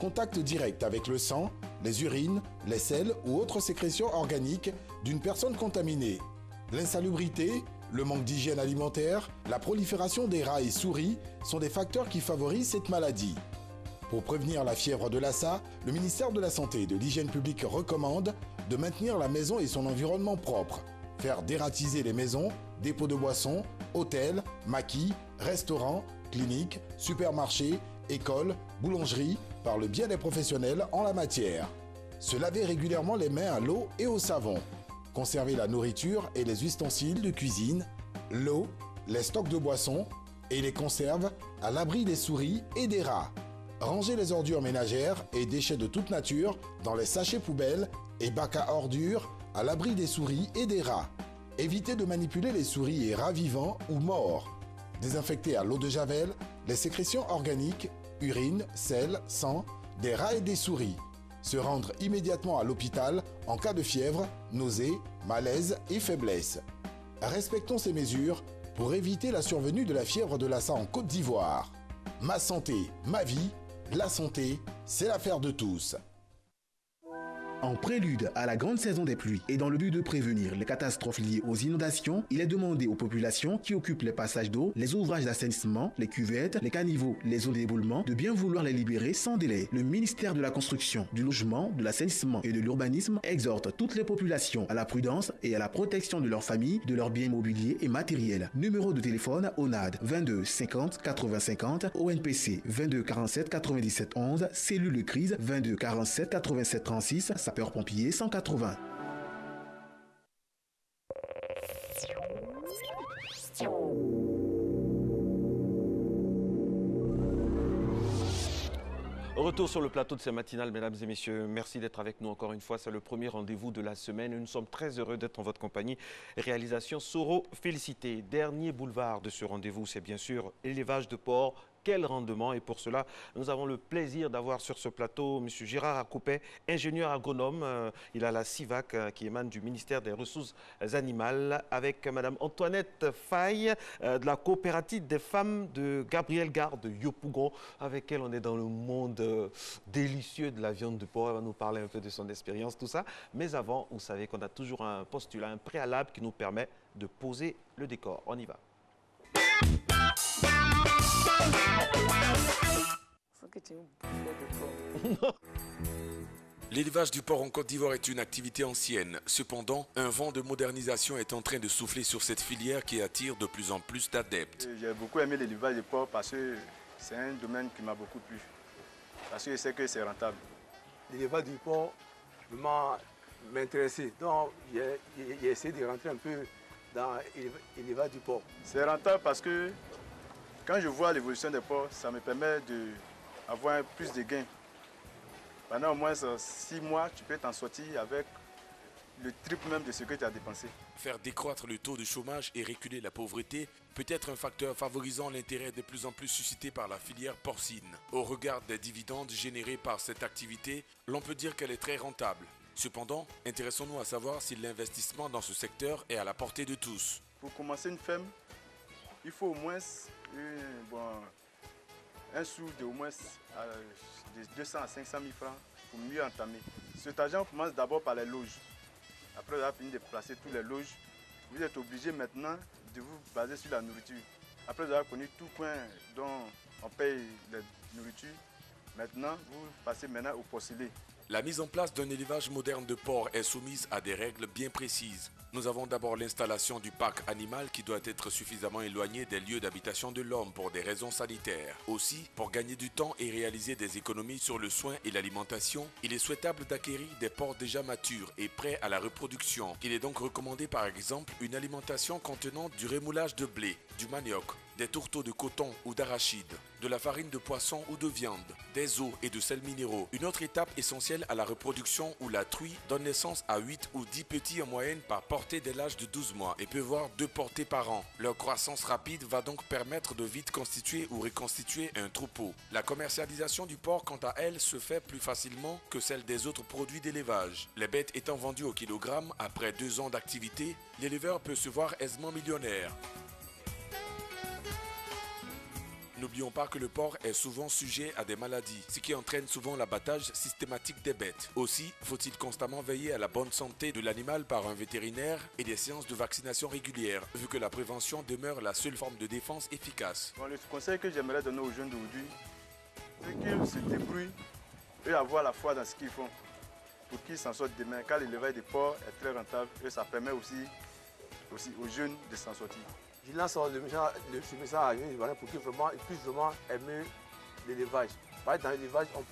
Contact direct avec le sang, les urines, les sels ou autres sécrétions organiques d'une personne contaminée. L'insalubrité, le manque d'hygiène alimentaire, la prolifération des rats et souris sont des facteurs qui favorisent cette maladie. Pour prévenir la fièvre de Lassa, le ministère de la Santé et de l'Hygiène publique recommande de maintenir la maison et son environnement propre, faire dératiser les maisons, dépôts de boissons, hôtels, maquis, restaurants, cliniques, supermarchés, écoles, boulangeries, par le biais des professionnels en la matière. Se laver régulièrement les mains à l'eau et au savon. Conserver la nourriture et les ustensiles de cuisine, l'eau, les stocks de boissons et les conserves à l'abri des souris et des rats. Ranger les ordures ménagères et déchets de toute nature dans les sachets poubelles et bacs à ordures à l'abri des souris et des rats. Éviter de manipuler les souris et rats vivants ou morts. Désinfecter à l'eau de javel les sécrétions organiques, urine, sel, sang, des rats et des souris. Se rendre immédiatement à l'hôpital en cas de fièvre, nausées, malaise et faiblesse. Respectons ces mesures pour éviter la survenue de la fièvre de Lassa en Côte d'Ivoire. Ma santé, ma vie, la santé, c'est l'affaire de tous. En prélude à la grande saison des pluies et dans le but de prévenir les catastrophes liées aux inondations, il est demandé aux populations qui occupent les passages d'eau, les ouvrages d'assainissement, les cuvettes, les caniveaux, les zones d'éboulement, de bien vouloir les libérer sans délai. Le ministère de la Construction, du Logement, de l'Assainissement et de l'Urbanisme exhorte toutes les populations à la prudence et à la protection de leurs familles, de leurs biens immobiliers et matériels. Numéro de téléphone ONAD 22 50 80 50, ONPC 22 47 97 11, cellule de crise 22 47 87 36, sapeurs-pompiers 180. Retour sur le plateau de ces matinales, mesdames et messieurs. Merci d'être avec nous encore une fois. C'est le premier rendez-vous de la semaine. Nous sommes très heureux d'être en votre compagnie. Réalisation Soro, félicité. Dernier boulevard de ce rendez-vous, c'est bien sûr l'élevage de porc. Quel rendement! Et pour cela, nous avons le plaisir d'avoir sur ce plateau M. Gérard Akopé, ingénieur agronome. Il a la CIVAC qui émane du ministère des Ressources animales, avec Mme Antoinette Faye de la coopérative des femmes de Gabriel Gare de Yopougon, avec elle on est dans le monde délicieux de la viande de porc. Elle va nous parler un peu de son expérience, tout ça. Mais avant, vous savez qu'on a toujours un postulat, un préalable qui nous permet de poser le décor. On y va. L'élevage du porc en Côte d'Ivoire est une activité ancienne. Cependant, un vent de modernisation est en train de souffler sur cette filière qui attire de plus en plus d'adeptes. J'ai beaucoup aimé l'élevage du porc parce que c'est un domaine qui m'a beaucoup plu. Parce que je sais que c'est rentable. L'élevage du porc vraiment m'intéressait. Donc j'ai essayé de rentrer un peu dans l'élevage du porc. C'est rentable parce que quand je vois l'évolution des porcs, ça me permet d'avoir plus de gains. Pendant au moins 6 mois, tu peux t'en sortir avec le triple même de ce que tu as dépensé. Faire décroître le taux de chômage et reculer la pauvreté peut être un facteur favorisant l'intérêt de plus en plus suscité par la filière porcine. Au regard des dividendes générés par cette activité, l'on peut dire qu'elle est très rentable. Cependant, intéressons-nous à savoir si l'investissement dans ce secteur est à la portée de tous. Pour commencer une ferme, il faut au moins un sou de au moins de 200 à 500 000 francs pour mieux entamer. Cet argent commence d'abord par les loges. Après avoir fini de placer tous les loges, vous êtes obligé maintenant de vous baser sur la nourriture. Après avoir connu tout coin dont on paye la nourriture, maintenant vous passez maintenant au porcelet. La mise en place d'un élevage moderne de porc est soumise à des règles bien précises. Nous avons d'abord l'installation du parc animal qui doit être suffisamment éloigné des lieux d'habitation de l'homme pour des raisons sanitaires. Aussi, pour gagner du temps et réaliser des économies sur le soin et l'alimentation, il est souhaitable d'acquérir des porcs déjà matures et prêts à la reproduction. Il est donc recommandé par exemple une alimentation contenant du rémoulage de blé, du manioc, des tourteaux de coton ou d'arachide, de la farine de poisson ou de viande, des os et de sels minéraux. Une autre étape essentielle à la reproduction où la truie donne naissance à 8 ou 10 petits en moyenne par portée dès l'âge de 12 mois et peut voir 2 portées par an. Leur croissance rapide va donc permettre de vite constituer ou reconstituer un troupeau. La commercialisation du porc, quant à elle, se fait plus facilement que celle des autres produits d'élevage. Les bêtes étant vendues au kilogramme après 2 ans d'activité, l'éleveur peut se voir aisément millionnaire. N'oublions pas que le porc est souvent sujet à des maladies, ce qui entraîne souvent l'abattage systématique des bêtes. Aussi, faut-il constamment veiller à la bonne santé de l'animal par un vétérinaire et des séances de vaccination régulières, vu que la prévention demeure la seule forme de défense efficace. Bon, le conseil que j'aimerais donner aux jeunes d'aujourd'hui, c'est qu'ils se débrouillent et avoir la foi dans ce qu'ils font, pour qu'ils s'en sortent demain, car l'élevage des porcs est très rentable et ça permet aussi aux jeunes de s'en sortir. Je lance le message à jeunes Ivoiriens pour qu'ils puissent vraiment aimer l'élevage. Dans l'élevage, on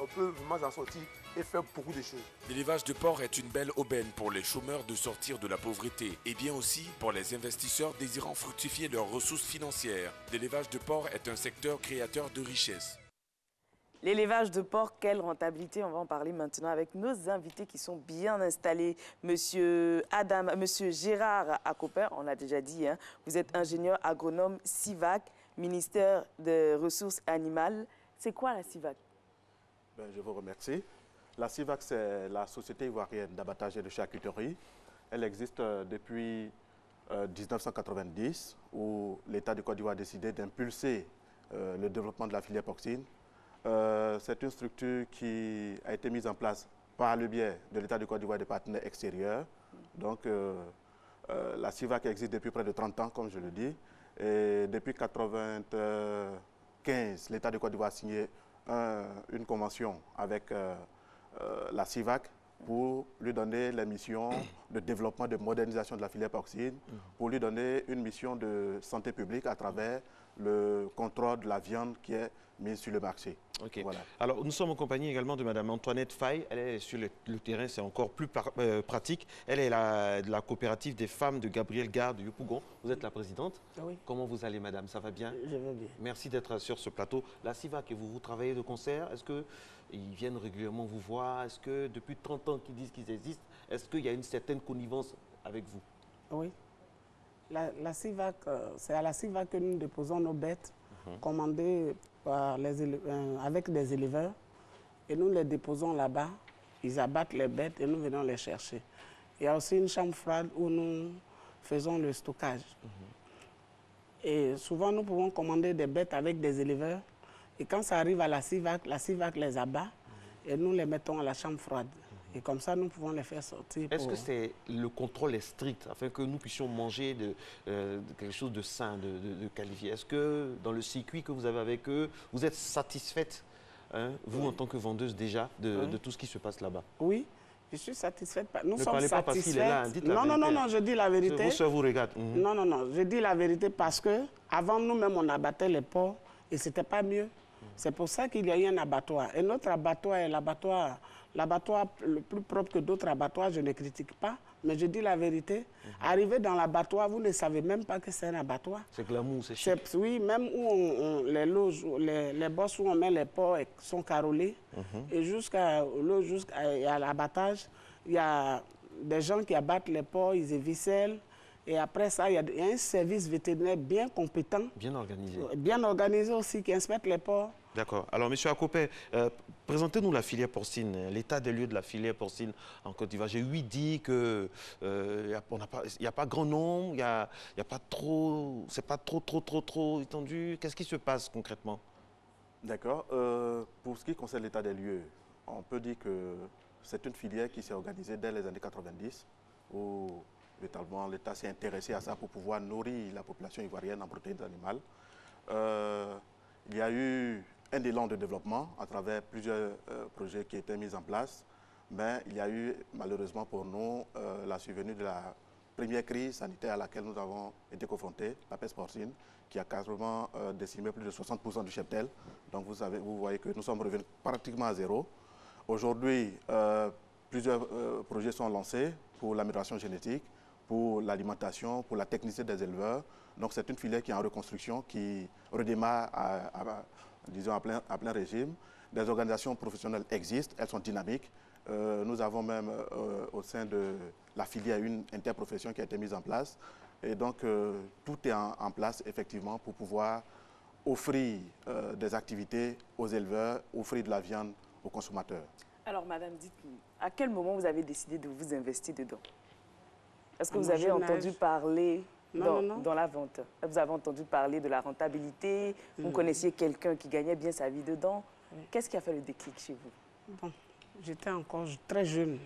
peut vraiment s'en sortir et faire beaucoup de choses. L'élevage de porc est une belle aubaine pour les chômeurs de sortir de la pauvreté et bien aussi pour les investisseurs désirant fructifier leurs ressources financières. L'élevage de porc est un secteur créateur de richesses. L'élevage de porc, quelle rentabilité? On va en parler maintenant avec nos invités qui sont bien installés. Monsieur Gérard Akopé, on l'a déjà dit, hein, vous êtes ingénieur agronome CIVAC, ministère des Ressources animales. C'est quoi la CIVAC? Je vous remercie. La CIVAC, c'est la Société ivoirienne d'abattage et de charcuterie. Elle existe depuis 1990, où l'État du Côte d'Ivoire a décidé d'impulser le développement de la filière porcine. C'est une structure qui a été mise en place par le biais de l'État du Côte d'Ivoire et des partenaires extérieurs. Donc, la CIVAC existe depuis près de 30 ans, comme je le dis. Et depuis 1995, l'État du Côte d'Ivoire a signé une convention avec la CIVAC pour lui donner les missions de développement, de modernisation de la filière porcine, pour lui donner une mission de santé publique à travers le contrôle de la viande qui est mise sur le marché. Okay. Voilà. Alors, nous sommes en compagnie également de Mme Antoinette Faye. Elle est sur le terrain, c'est encore plus pratique. Elle est de la coopérative des femmes de Gabriel Gare de Yopougon. Vous êtes la présidente. Oui. Comment vous allez, madame? Ça va bien? Je vais bien. Merci d'être sur ce plateau. La CIVAC, vous travaillez de concert? Est-ce qu'ils viennent régulièrement vous voir? Est-ce que depuis 30 ans qu'ils disent qu'ils existent, est-ce qu'il y a une certaine connivence avec vous? Oui. La CIVAC, c'est à la CIVAC que nous déposons nos bêtes commandées par avec des éleveurs. Et nous les déposons là-bas. Ils abattent les bêtes et nous venons les chercher. Il y a aussi une chambre froide où nous faisons le stockage. Et souvent, nous pouvons commander des bêtes avec des éleveurs. Et quand ça arrive à la CIVAC les abat et nous les mettons à la chambre froide. Et comme ça, nous pouvons les faire sortir. Est-ce que le contrôle est strict afin que nous puissions manger quelque chose de sain, de qualifié? Est-ce que dans le circuit que vous avez avec eux, vous êtes satisfaite, hein, vous en tant que vendeuse déjà, de tout ce qui se passe là-bas? Oui, je suis satisfaite. Nous ne sommes parlez pas parce qu'il est là, dites la vérité. Non, je dis la vérité. Vos soeurs vous regardent. Non, je dis la vérité parce que avant nous-mêmes, on abattait les porcs et ce n'était pas mieux. C'est pour ça qu'il y a eu un abattoir. Et notre abattoir est l'abattoir le plus propre que d'autres abattoirs. Je ne critique pas, mais je dis la vérité. Arrivé dans l'abattoir, vous ne savez même pas que c'est un abattoir. C'est glamour, c'est chic. Oui, même où les loges, les bosses où on met les porcs sont carrelés. Et jusqu'à l'abattage, il y a des gens qui abattent les porcs, ils évicellent. Et après ça, il y a un service vétérinaire bien compétent. Bien organisé. Bien organisé aussi, qui inspecte les porcs. D'accord. Alors, M. Akopé, présentez-nous la filière porcine, l'état des lieux de la filière porcine en Côte d'Ivoire. J'ai dit qu'il n'y a pas grand nombre, il n'y a pas trop, c'est pas trop étendu. Qu'est-ce qui se passe concrètement? D'accord. Pour ce qui concerne l'état des lieux, on peut dire que c'est une filière qui s'est organisée dès les années 90, où l'État s'est intéressé à ça pour pouvoir nourrir la population ivoirienne en protéines animales. Il y a eu un élan de développement à travers plusieurs projets qui étaient mis en place, mais il y a eu malheureusement pour nous la survenue de la première crise sanitaire à laquelle nous avons été confrontés, la peste porcine, qui a carrément décimé plus de 60% du cheptel. Donc vous voyez que nous sommes revenus pratiquement à zéro. Aujourd'hui, plusieurs projets sont lancés pour l'amélioration génétique, pour l'alimentation, pour la technicité des éleveurs. Donc c'est une filière qui est en reconstruction, qui redémarre disons à plein régime. Des organisations professionnelles existent, elles sont dynamiques. Nous avons même au sein de la filière une interprofession qui a été mise en place. Et donc tout est en place effectivement pour pouvoir offrir des activités aux éleveurs, offrir de la viande aux consommateurs. Alors madame, dites-nous, à quel moment vous avez décidé de vous investir dedans? Est-ce que vous avez entendu parler dans la vente? Vous avez entendu parler de la rentabilité? Vous connaissiez quelqu'un qui gagnait bien sa vie dedans? Qu'est-ce qui a fait le déclic chez vous? Bon, j'étais encore très jeune.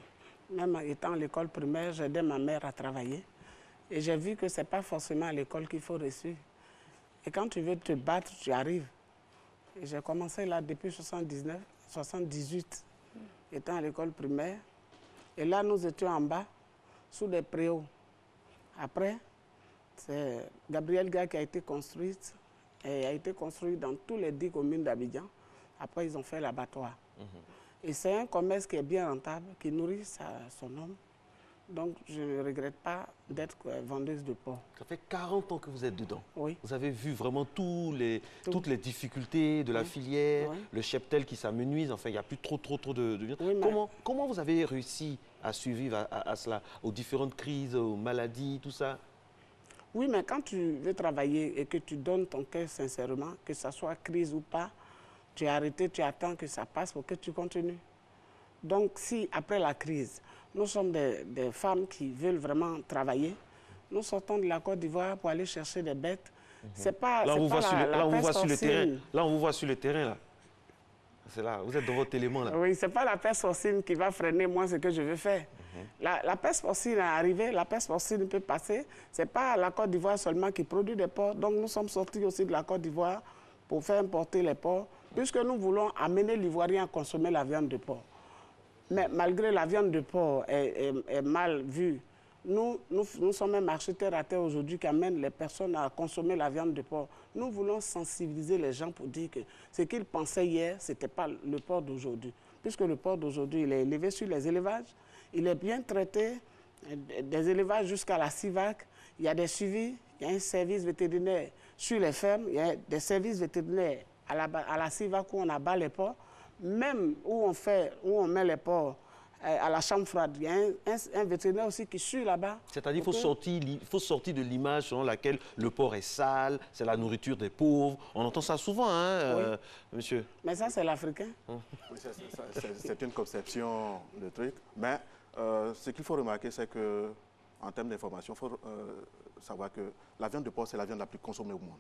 Même étant à l'école primaire, j'aidais ma mère à travailler. Et j'ai vu que ce n'est pas forcément à l'école qu'il faut réussir. Et quand tu veux te battre, tu arrives. Et j'ai commencé là depuis 78, étant à l'école primaire. Et là, nous étions en bas, sous des préaux. Après, c'est Gabriel Gare qui a été construite et a été construit dans tous les 10 communes d'Abidjan. Après, ils ont fait l'abattoir. Et c'est un commerce qui est bien rentable, qui nourrit son homme. Donc, je ne regrette pas d'être vendeuse de porc. Ça fait 40 ans que vous êtes dedans. Oui. Vous avez vu vraiment toutes les difficultés de la filière, le cheptel qui s'amenuise. Enfin, il n'y a plus trop de viande. Oui, comment vous avez réussi à survivre à cela, aux différentes crises, aux maladies, tout ça? Oui, mais quand tu veux travailler et que tu donnes ton cœur sincèrement, que ce soit crise ou pas, tu es arrêté, tu attends que ça passe pour que tu continues. Donc, si après la crise, nous sommes des femmes qui veulent vraiment travailler, nous sortons de la Côte d'Ivoire pour aller chercher des bêtes. C'est pas, là, on vous voit sur le terrain. Là, on vous voit sur le terrain, là. C'est là, vous êtes dans votre élément, là. Oui, c'est pas la peste porcine qui va freiner, moi, ce que je veux faire. La peste porcine est arrivée, la peste porcine peut passer. C'est pas la Côte d'Ivoire seulement qui produit des porcs. Donc, nous sommes sortis aussi de la Côte d'Ivoire pour faire importer les porcs, puisque nous voulons amener l'Ivoirien à consommer la viande de porc. Mais malgré la viande de porc est mal vue Nous sommes un marché terre à terre aujourd'hui qui amène les personnes à consommer la viande de porc. Nous voulons sensibiliser les gens pour dire que ce qu'ils pensaient hier, ce n'était pas le porc d'aujourd'hui. Puisque le porc d'aujourd'hui, il est élevé sur les élevages, il est bien traité, des élevages jusqu'à la CIVAC, il y a des suivis, il y a un service vétérinaire sur les fermes, il y a des services vétérinaires à la CIVAC où on abat les porcs, même où on met les porcs à la chambre froide. Il y a un vétérinaire aussi qui suit là-bas. C'est-à-dire qu'il faut sortir de l'image selon laquelle le porc est sale, c'est la nourriture des pauvres. On entend ça souvent, hein, monsieur? Mais ça, c'est l'Africain. C'est une conception de truc. Mais ce qu'il faut remarquer, c'est qu'en termes d'information, il faut savoir que la viande de porc, c'est la viande la plus consommée au monde.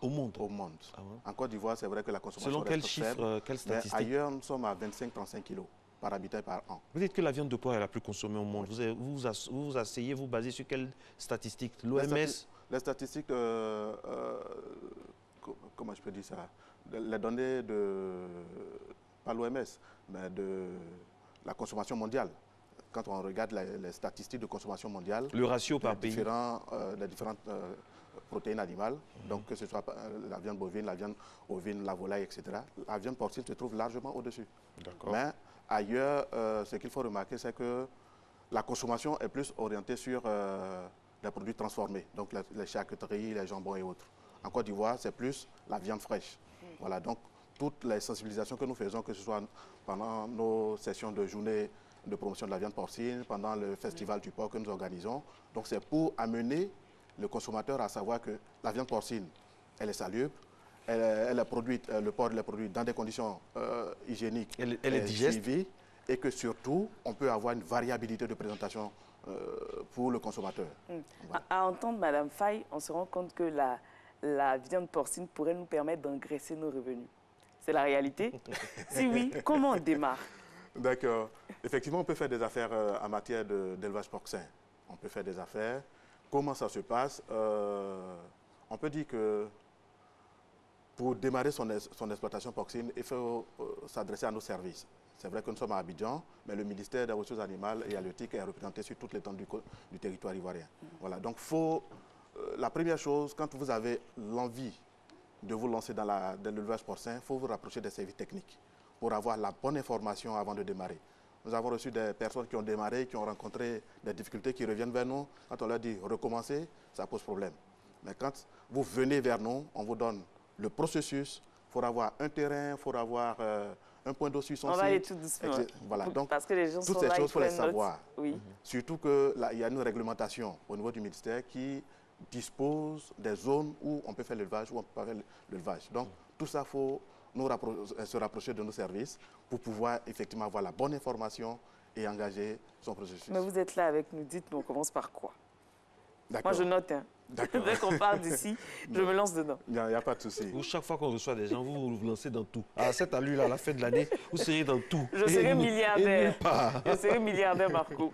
Au monde? Au monde. Ah ouais. En Côte d'Ivoire, c'est vrai que la consommation selon quel chiffre, quelle statistique? Ailleurs, nous sommes à 25-35 kilos par habitant et par an. Vous dites que la viande de porc est la plus consommée au monde. Vous vous asseyez, vous basez sur quelle statistique? L'OMS? Les statistiques, comment je peux dire ça? Les données pas l'OMS, mais de la consommation mondiale. Quand on regarde les statistiques de consommation mondiale, le ratio par pays, les différentes protéines animales, donc que ce soit la viande bovine, la viande ovine, la volaille, etc., la viande porcine se trouve largement au-dessus. Mais ailleurs, ce qu'il faut remarquer, c'est que la consommation est plus orientée sur les produits transformés, donc les charcuteries, les jambons et autres. En Côte d'Ivoire, c'est plus la viande fraîche. Voilà, donc toutes les sensibilisations que nous faisons, que ce soit pendant nos sessions de journée de promotion de la viande porcine, pendant le festival du porc que nous organisons, donc c'est pour amener le consommateur à savoir que la viande porcine, elle est salubre, elle est produite, le porc est produit dans des conditions hygiéniques, elle est digeste, suivies, et que surtout, on peut avoir une variabilité de présentation pour le consommateur. Voilà. À entendre Mme Faye, on se rend compte que la viande porcine pourrait nous permettre d'engraisser nos revenus. C'est la réalité? Si oui, comment on démarre? D'accord. Effectivement, on peut faire des affaires en matière d'élevage porcin. On peut faire des affaires. Comment ça se passe? On peut dire que pour démarrer son exploitation porcine, il faut s'adresser à nos services. C'est vrai que nous sommes à Abidjan, mais le ministère des Ressources animales et halieutiques est représenté sur toute l'étendue du territoire ivoirien. Voilà. Donc, la première chose, quand vous avez l'envie de vous lancer dans l'élevage porcin, il faut vous rapprocher des services techniques pour avoir la bonne information avant de démarrer. Nous avons reçu des personnes qui ont démarré, qui ont rencontré des difficultés, qui reviennent vers nous. Quand on leur dit recommencer, ça pose problème. Mais quand vous venez vers nous, on vous donne le processus. Il faut avoir un terrain, il faut avoir un point d'eau sur son site. On va aller tout doucement. Voilà. Donc, parce que les gens toutes sont ces là, choses, il faut les savoir. Oui. Surtout qu'il y a une réglementation au niveau du ministère qui dispose des zones où on peut faire l'élevage, où on peut pas faire l'élevage. Donc, tout ça, il faut se rapprocher de nos services pour pouvoir effectivement avoir la bonne information et engager son processus. Mais vous êtes là avec nous, dites-nous, on commence par quoi? Moi, je note. Hein. Dès qu'on parle d'ici, je me lance dedans. Il n'y a pas de souci. Chaque fois qu'on reçoit des gens, vous vous lancez dans tout. À cette allure-là, à la fin de l'année, vous serez dans tout. Je serai milliardaire. Je serai milliardaire, Marco.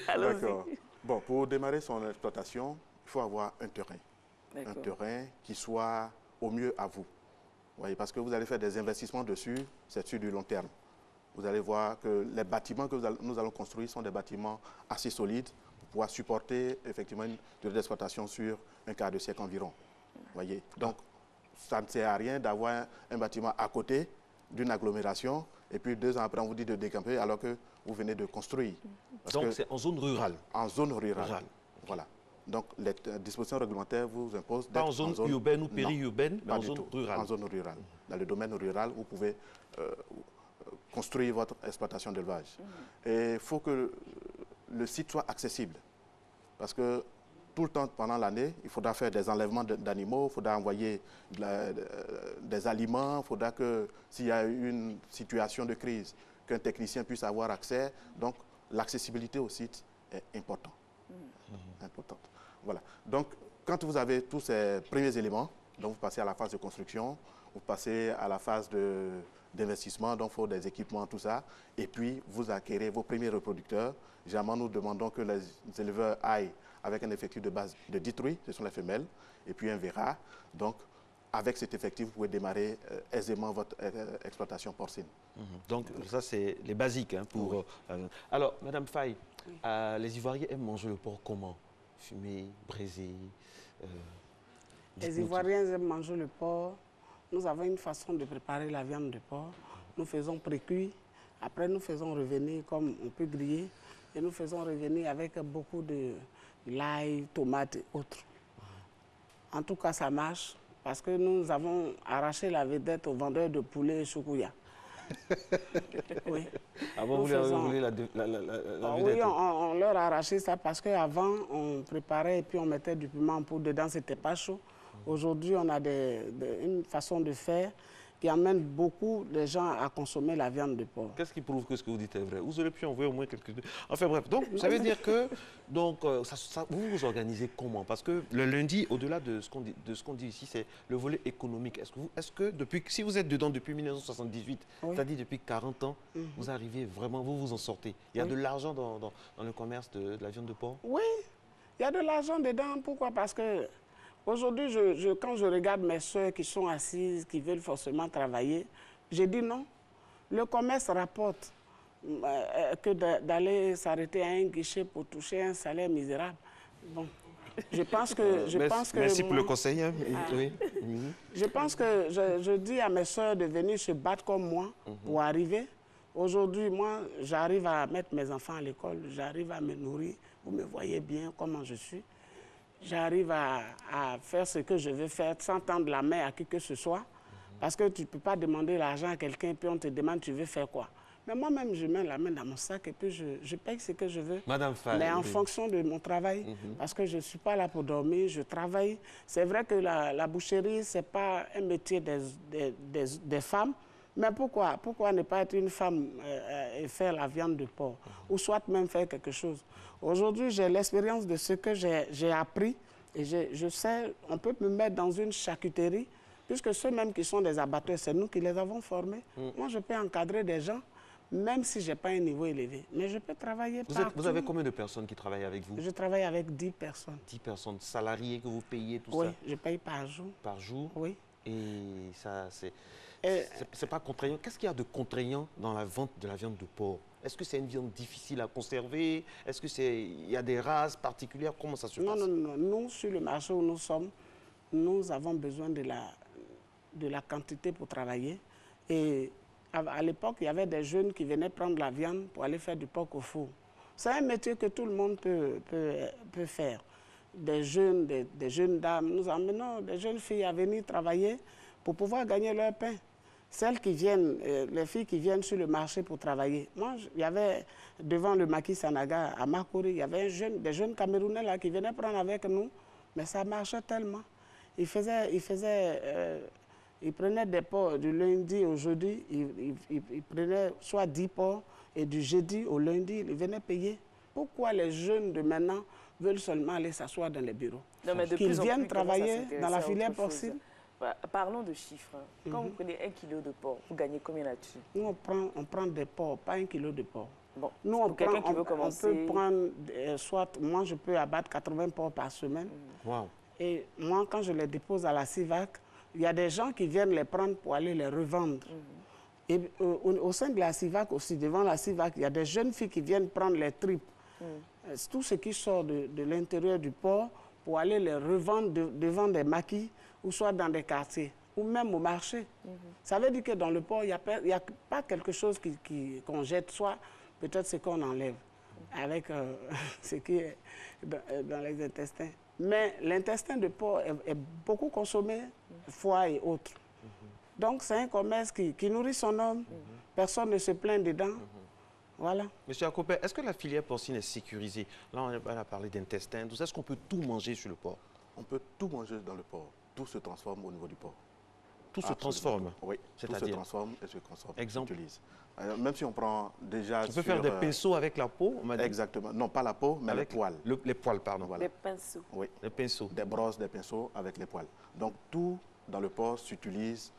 D'accord. Bon, pour démarrer son exploitation, il faut avoir un terrain. Un terrain qui soit au mieux à vous. Vous voyez, parce que vous allez faire des investissements dessus, c'est sur du long terme. Vous allez voir que les bâtiments que nous allons construire sont des bâtiments assez solides pour pouvoir supporter effectivement une durée d'exploitation sur un quart de siècle environ. Vous voyez, donc ça ne sert à rien d'avoir un bâtiment à côté d'une agglomération et puis 2 ans après on vous dit de décamper alors que vous venez de construire. Donc c'est en zone rurale? En zone rurale. Voilà. Donc, les dispositions réglementaires vous imposent d'être en zone urbaine ou périurbaine, mais en zone rurale. En zone rurale. Dans le domaine rural, vous pouvez construire votre exploitation d'élevage. Et il faut que le site soit accessible. Parce que tout le temps, pendant l'année, il faudra faire des enlèvements d'animaux, il faudra envoyer des aliments, il faudra que, s'il y a une situation de crise, qu'un technicien puisse avoir accès. Donc, l'accessibilité au site est importante. Voilà. Donc, quand vous avez tous ces premiers éléments, donc vous passez à la phase de construction, vous passez à la phase d'investissement, donc il faut des équipements, tout ça, et puis vous acquérez vos premiers reproducteurs. Généralement, nous demandons que les éleveurs aillent avec un effectif de base de 10 truies, ce sont les femelles, et puis un verra. Donc, avec cet effectif, vous pouvez démarrer aisément votre exploitation porcine. Donc, ça, c'est les basiques. Hein, pour, alors, Mme Faye, Les Ivoiriens aiment manger le porc comment? Fumé, braisé? Les Ivoiriens aiment manger le porc. Nous avons une façon de préparer la viande de porc. Nous faisons pré-cuit. Après, nous faisons revenir comme on peut griller. Et nous faisons revenir avec beaucoup de l'ail, tomates et autres. En tout cas, ça marche parce que nous avons arraché la vedette aux vendeurs de poulet et choukouya. Oui. Avant, vous leur avez volé la vedette? Oui, on leur a arraché ça parce qu'avant, on préparait et puis on mettait du piment en poudre dedans, c'était pas chaud. Aujourd'hui, on a une façon de faire qui amène beaucoup de gens à consommer la viande de porc. Qu'est-ce qui prouve que ce que vous dites est vrai? Vous auriez pu envoyer au moins quelques... Enfin bref, donc ça veut dire que vous vous organisez comment? Parce que le lundi, au-delà de ce qu'on dit ici, c'est le volet économique. Est-ce que depuis, si vous êtes dedans depuis 1978, oui, c'est-à-dire depuis 40 ans, vous arrivez vraiment, vous vous en sortez? Il y a de l'argent dans le commerce de la viande de porc? Oui, il y a de l'argent dedans. Pourquoi? Parce que aujourd'hui, quand je regarde mes soeurs qui sont assises, qui veulent forcément travailler, j'ai dit non. Le commerce rapporte que d'aller s'arrêter à un guichet pour toucher un salaire misérable. Bon, je pense que... Merci pour le conseil. Hein. Oui. Je pense que je dis à mes soeurs de venir se battre comme moi pour arriver. Aujourd'hui, moi, j'arrive à mettre mes enfants à l'école, j'arrive à me nourrir. Vous me voyez bien comment je suis. J'arrive à faire ce que je veux faire sans tendre la main à qui que ce soit. Parce que tu ne peux pas demander l'argent à quelqu'un puis on te demande tu veux faire quoi. Mais moi-même, je mets la main dans mon sac et puis je paye ce que je veux. Madame Fall, mais en fonction de mon travail. Parce que je ne suis pas là pour dormir, je travaille. C'est vrai que la boucherie, ce n'est pas un métier des femmes. Mais pourquoi ne pas être une femme et faire la viande de porc? Ou soit même faire quelque chose. Aujourd'hui, j'ai l'expérience de ce que j'ai appris. Et je sais, on peut me mettre dans une charcuterie, puisque ceux-mêmes qui sont des abatteurs, c'est nous qui les avons formés. Moi, je peux encadrer des gens, même si je n'ai pas un niveau élevé. Mais je peux travailler partout. Vous avez combien de personnes qui travaillent avec vous? Je travaille avec 10 personnes. 10 personnes salariées que vous payez, tout ça? Oui, je paye par jour. Par jour? Oui. Et ça, c'est pas contraignant. Qu'est-ce qu'il y a de contraignant dans la vente de la viande de porc? Est-ce que c'est une viande difficile à conserver? Est-ce qu'il y a des races particulières? Comment ça se passe? Non. Nous, sur le marché où nous sommes, nous avons besoin de la quantité pour travailler. Et à l'époque, il y avait des jeunes qui venaient prendre la viande pour aller faire du porc au four. C'est un métier que tout le monde peut faire. Des jeunes dames, nous emmenons des jeunes filles à venir travailler pour pouvoir gagner leur pain. Celles qui viennent, les filles qui viennent sur le marché pour travailler. Moi, il y avait devant le maquis Sanaga à Makuri, il y avait des jeunes Camerounais là qui venaient prendre avec nous, mais ça marchait tellement. Ils prenaient des porcs du lundi au jeudi, ils prenaient soit 10 porcs et du jeudi au lundi, ils venaient payer. Pourquoi les jeunes de maintenant veulent seulement aller s'asseoir dans les bureaux? Qu'ils viennent travailler dans la filière porcine. Parlons de chiffres. Quand vous prenez 1 kilo de porc, vous gagnez combien là-dessus? Nous, on prend des porcs, pas 1 kilo de porc. Bon, nous, on peut prendre, soit moi, je peux abattre 80 porcs par semaine. Wow. Et moi, quand je les dépose à la CIVAC, il y a des gens qui viennent les prendre pour aller les revendre. Et au sein de la CIVAC aussi, devant la CIVAC, il y a des jeunes filles qui viennent prendre les tripes. Tout ce qui sort de l'intérieur du porc pour aller les revendre devant des maquis ou soit dans des quartiers, ou même au marché. Ça veut dire que dans le porc, il n'y a pas quelque chose qu'on jette, soit peut-être ce qu'on enlève avec ce qui est dans les intestins. Mais l'intestin de porc est beaucoup consommé, foie et autres. Donc c'est un commerce qui nourrit son homme, personne ne se plaint dedans. Voilà. Monsieur Akopé, est-ce que la filière porcine est sécurisée? Là, on a parlé d'intestin. Est-ce qu'on peut tout manger sur le porc? On peut tout manger dans le porc. Tout se transforme au niveau du porc. Tout se transforme? Oui, tout se transforme et se consomme. Exemple? Même si on prend déjà... On peut faire des pinceaux avec la peau? Exactement. Non, pas la peau, mais les poils. Les poils, pardon. Voilà. Les pinceaux. Oui. Les pinceaux. Des brosses, des pinceaux avec les poils. Donc, tout dans le porc s'utilise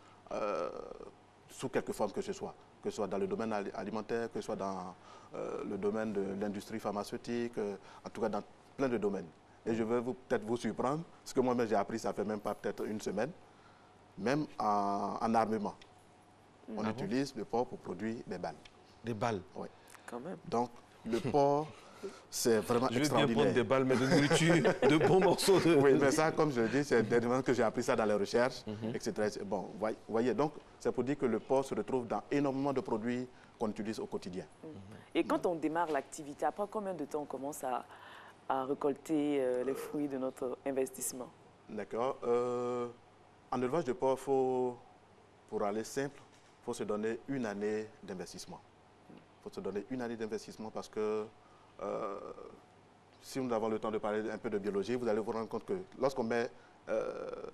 sous quelque forme que ce soit dans le domaine alimentaire, que ce soit dans le domaine de l'industrie pharmaceutique, en tout cas dans plein de domaines. Et je vais peut-être vous surprendre, parce que moi-même j'ai appris, ça fait même pas peut-être une semaine, même en armement. On utilise le porc pour produire des balles. Des balles? Oui. Quand même. Donc le porc c'est vraiment extraordinaire. Je vais bien prendre des balles, mais de nourriture, de bons morceaux. Oui, mais ça, comme je le dis, c'est dernièrement que j'ai appris ça dans les recherches, etc. Bon, vous voyez, donc c'est pour dire que le porc se retrouve dans énormément de produits qu'on utilise au quotidien. Et quand on démarre l'activité, après combien de temps on commence à récolter les fruits de notre investissement? D'accord. En élevage de porc, pour aller simple, il faut se donner une année d'investissement. Il faut se donner une année d'investissement parce que si nous avons le temps de parler un peu de biologie, vous allez vous rendre compte que lorsqu'on met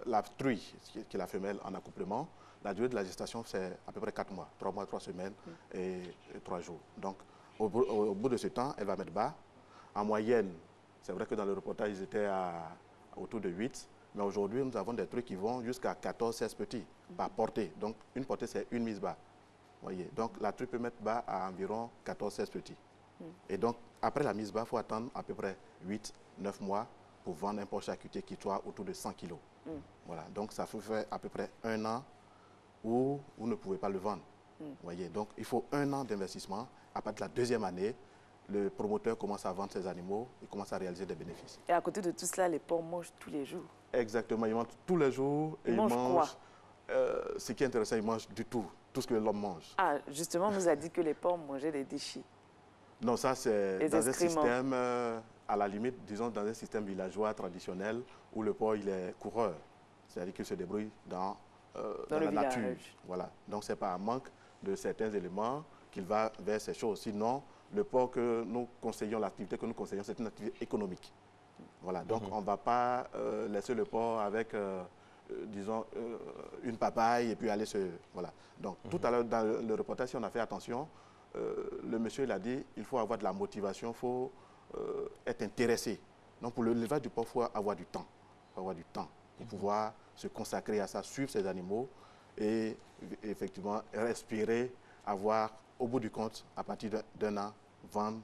la truie, qui est la femelle, en accouplement, la durée de la gestation, c'est à peu près 4 mois, 3 mois, 3 semaines et 3 jours. Donc, au bout de ce temps, elle va mettre bas. En moyenne, c'est vrai que dans le reportage, ils étaient autour de 8. Mais aujourd'hui, nous avons des trucs qui vont jusqu'à 14-16 petits par portée. Donc, une portée, c'est une mise bas. Voyez. Donc, la truie peut mettre bas à environ 14-16 petits. Et donc, après la mise bas, il faut attendre à peu près 8-9 mois pour vendre un porc charcutier qui soit autour de 100 kg. Voilà. Donc, ça fait à peu près 1 an où vous ne pouvez pas le vendre. Voyez. Donc, il faut 1 an d'investissement. À partir de la 2e année, le promoteur commence à vendre ses animaux et commence à réaliser des bénéfices. Et à côté de tout cela, les porcs mangent tous les jours? Exactement, ils mangent tous les jours. Ils mangent quoi? Ce qui est intéressant, ils mangent du tout ce que l'homme mange. Ah, justement, on nous a dit que les porcs mangeaient des déchets. Non, ça c'est dans un système, à la limite, disons dans un système villageois traditionnel où le porc il est coureur. C'est-à-dire qu'il se débrouille dans la nature. Voilà. Donc c'est pas un manque de certains éléments qu'il va vers ces choses. Sinon, le porc que nous conseillons, l'activité que nous conseillons, c'est une activité économique. Voilà, donc on ne va pas laisser le porc avec, disons, une papaye et puis aller se... Voilà. Donc tout à l'heure, dans le reportage, si on a fait attention, le monsieur il a dit il faut avoir de la motivation, il faut être intéressé. Donc pour l'élevage du porc, il faut avoir du temps. Il faut avoir du temps pour pouvoir se consacrer à ça, suivre ces animaux et effectivement respirer, avoir au bout du compte, à partir d'1 an, vendre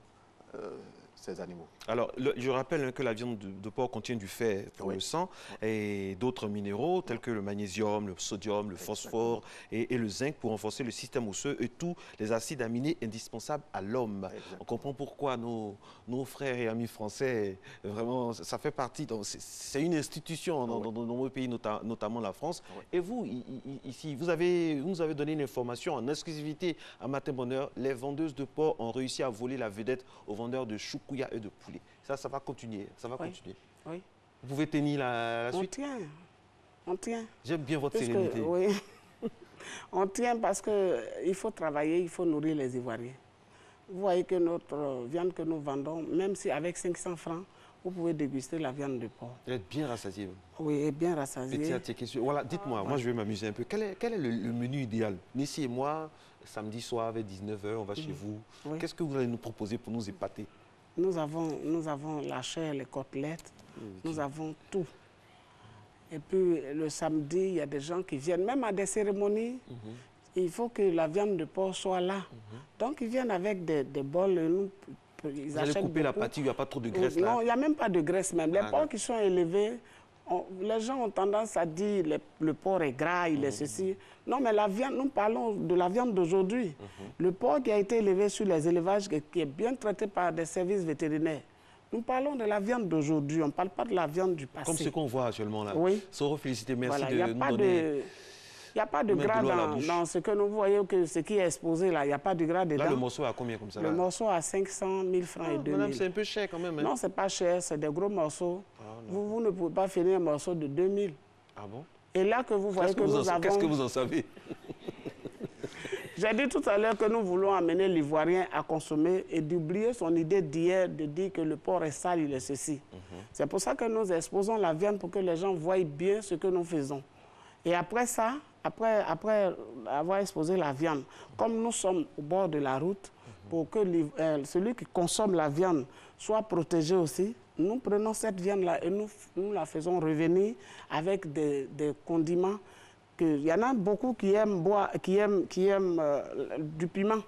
ces animaux. Alors, je rappelle que la viande de porc contient du fer pour le sang et d'autres minéraux tels que le magnésium, le sodium, le phosphore et le zinc pour renforcer le système osseux et tous les acides aminés indispensables à l'homme. On comprend pourquoi nos frères et amis français, vraiment, ça fait partie, c'est une institution dans de nombreux pays, notamment la France. Et vous, ici, vous nous avez donné une information en exclusivité à Matin Bonheur. Les vendeuses de porc ont réussi à voler la vedette aux vendeurs de choukouya et de poulet. Ça va continuer. Ça va continuer. Oui. Vous pouvez tenir la suite? On tient. J'aime bien votre sérénité. Oui. On tient parce qu'il faut travailler, il faut nourrir les Ivoiriens. Vous voyez que notre viande que nous vendons, même si avec 500 francs, vous pouvez déguster la viande de porc. Elle est bien rassasiée. Oui, elle est bien rassasiée. Voilà, dites-moi, moi je vais m'amuser un peu. Quel est le menu idéal? Nissi et moi, samedi soir, vers 19 h, on va chez vous. Oui. Qu'est-ce que vous allez nous proposer pour nous épater? Nous avons la chair, les côtelettes, nous avons tout. Et puis le samedi, il y a des gens qui viennent, même à des cérémonies, il faut que la viande de porc soit là. Donc ils viennent avec des bols. Vous allez couper la partie, il n'y a pas trop de graisse là? Non, il n'y a même pas de graisse même. Les porcs qui sont élevés, les gens ont tendance à dire le porc est gras, il est ceci. Non, mais la viande, nous parlons de la viande d'aujourd'hui. Le porc qui a été élevé sur les élevages, qui est bien traité par des services vétérinaires. Nous parlons de la viande d'aujourd'hui, on ne parle pas de la viande du passé. Comme ce qu'on voit actuellement là. Oui. Soro, félicité, merci voilà, de nous donner... Il n'y a pas de gras dans ce que nous voyons, que ce qui est exposé là, il n'y a pas de gras dedans. Là, le morceau à combien comme ça? Le morceau à 500 000 francs et 2000. Madame, c'est un peu cher quand même. Hein? Non, ce n'est pas cher, c'est des gros morceaux. Vous ne pouvez pas finir un morceau de 2000. Ah bon? Et là que vous voyez que nous avons... Qu'est-ce que vous en savez? J'ai dit tout à l'heure que nous voulons amener l'Ivoirien à consommer et d'oublier son idée d'hier de dire que le porc est sale, il est ceci. C'est pour ça que nous exposons la viande pour que les gens voient bien ce que nous faisons. Et après ça, après avoir exposé la viande, comme nous sommes au bord de la route, pour que celui qui consomme la viande soit protégé aussi, nous prenons cette viande-là et nous la faisons revenir avec des condiments. Il y en a beaucoup qui aiment du piment.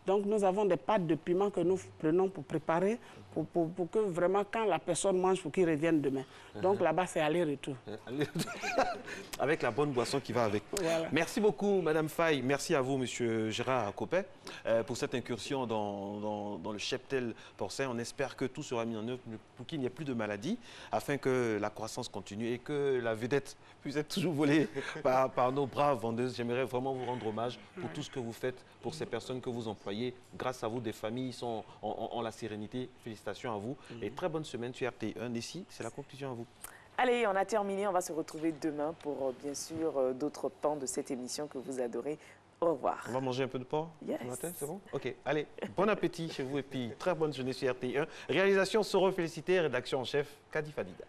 Donc nous avons des pâtes de piment que nous prenons pour préparer, pour que vraiment quand la personne mange, pour qu'il revienne demain. Donc là-bas, c'est aller-retour. Avec la bonne boisson qui va avec. Voilà. Merci beaucoup, Madame Faye. Merci à vous, Monsieur Gérard Copet, pour cette incursion dans le cheptel porcin. On espère que tout sera mis en œuvre pour qu'il n'y ait plus de maladies, afin que la croissance continue et que la vedette puisse être toujours volée par nos braves vendeuses. J'aimerais vraiment vous rendre hommage pour tout ce que vous faites, pour ces personnes que vous employez. Grâce à vous, des familles ont la sérénité. Félicitations à vous. Et très bonne semaine sur RT1. Ici, c'est la conclusion à vous. Allez, on a terminé. On va se retrouver demain pour, bien sûr, d'autres pans de cette émission que vous adorez. Au revoir. On va manger un peu de porc ce matin, c'est bon? Ok, allez, bon appétit chez vous et puis très bonne journée sur RT1. Réalisation Soro Félicité, rédaction en chef Kadi Fadida.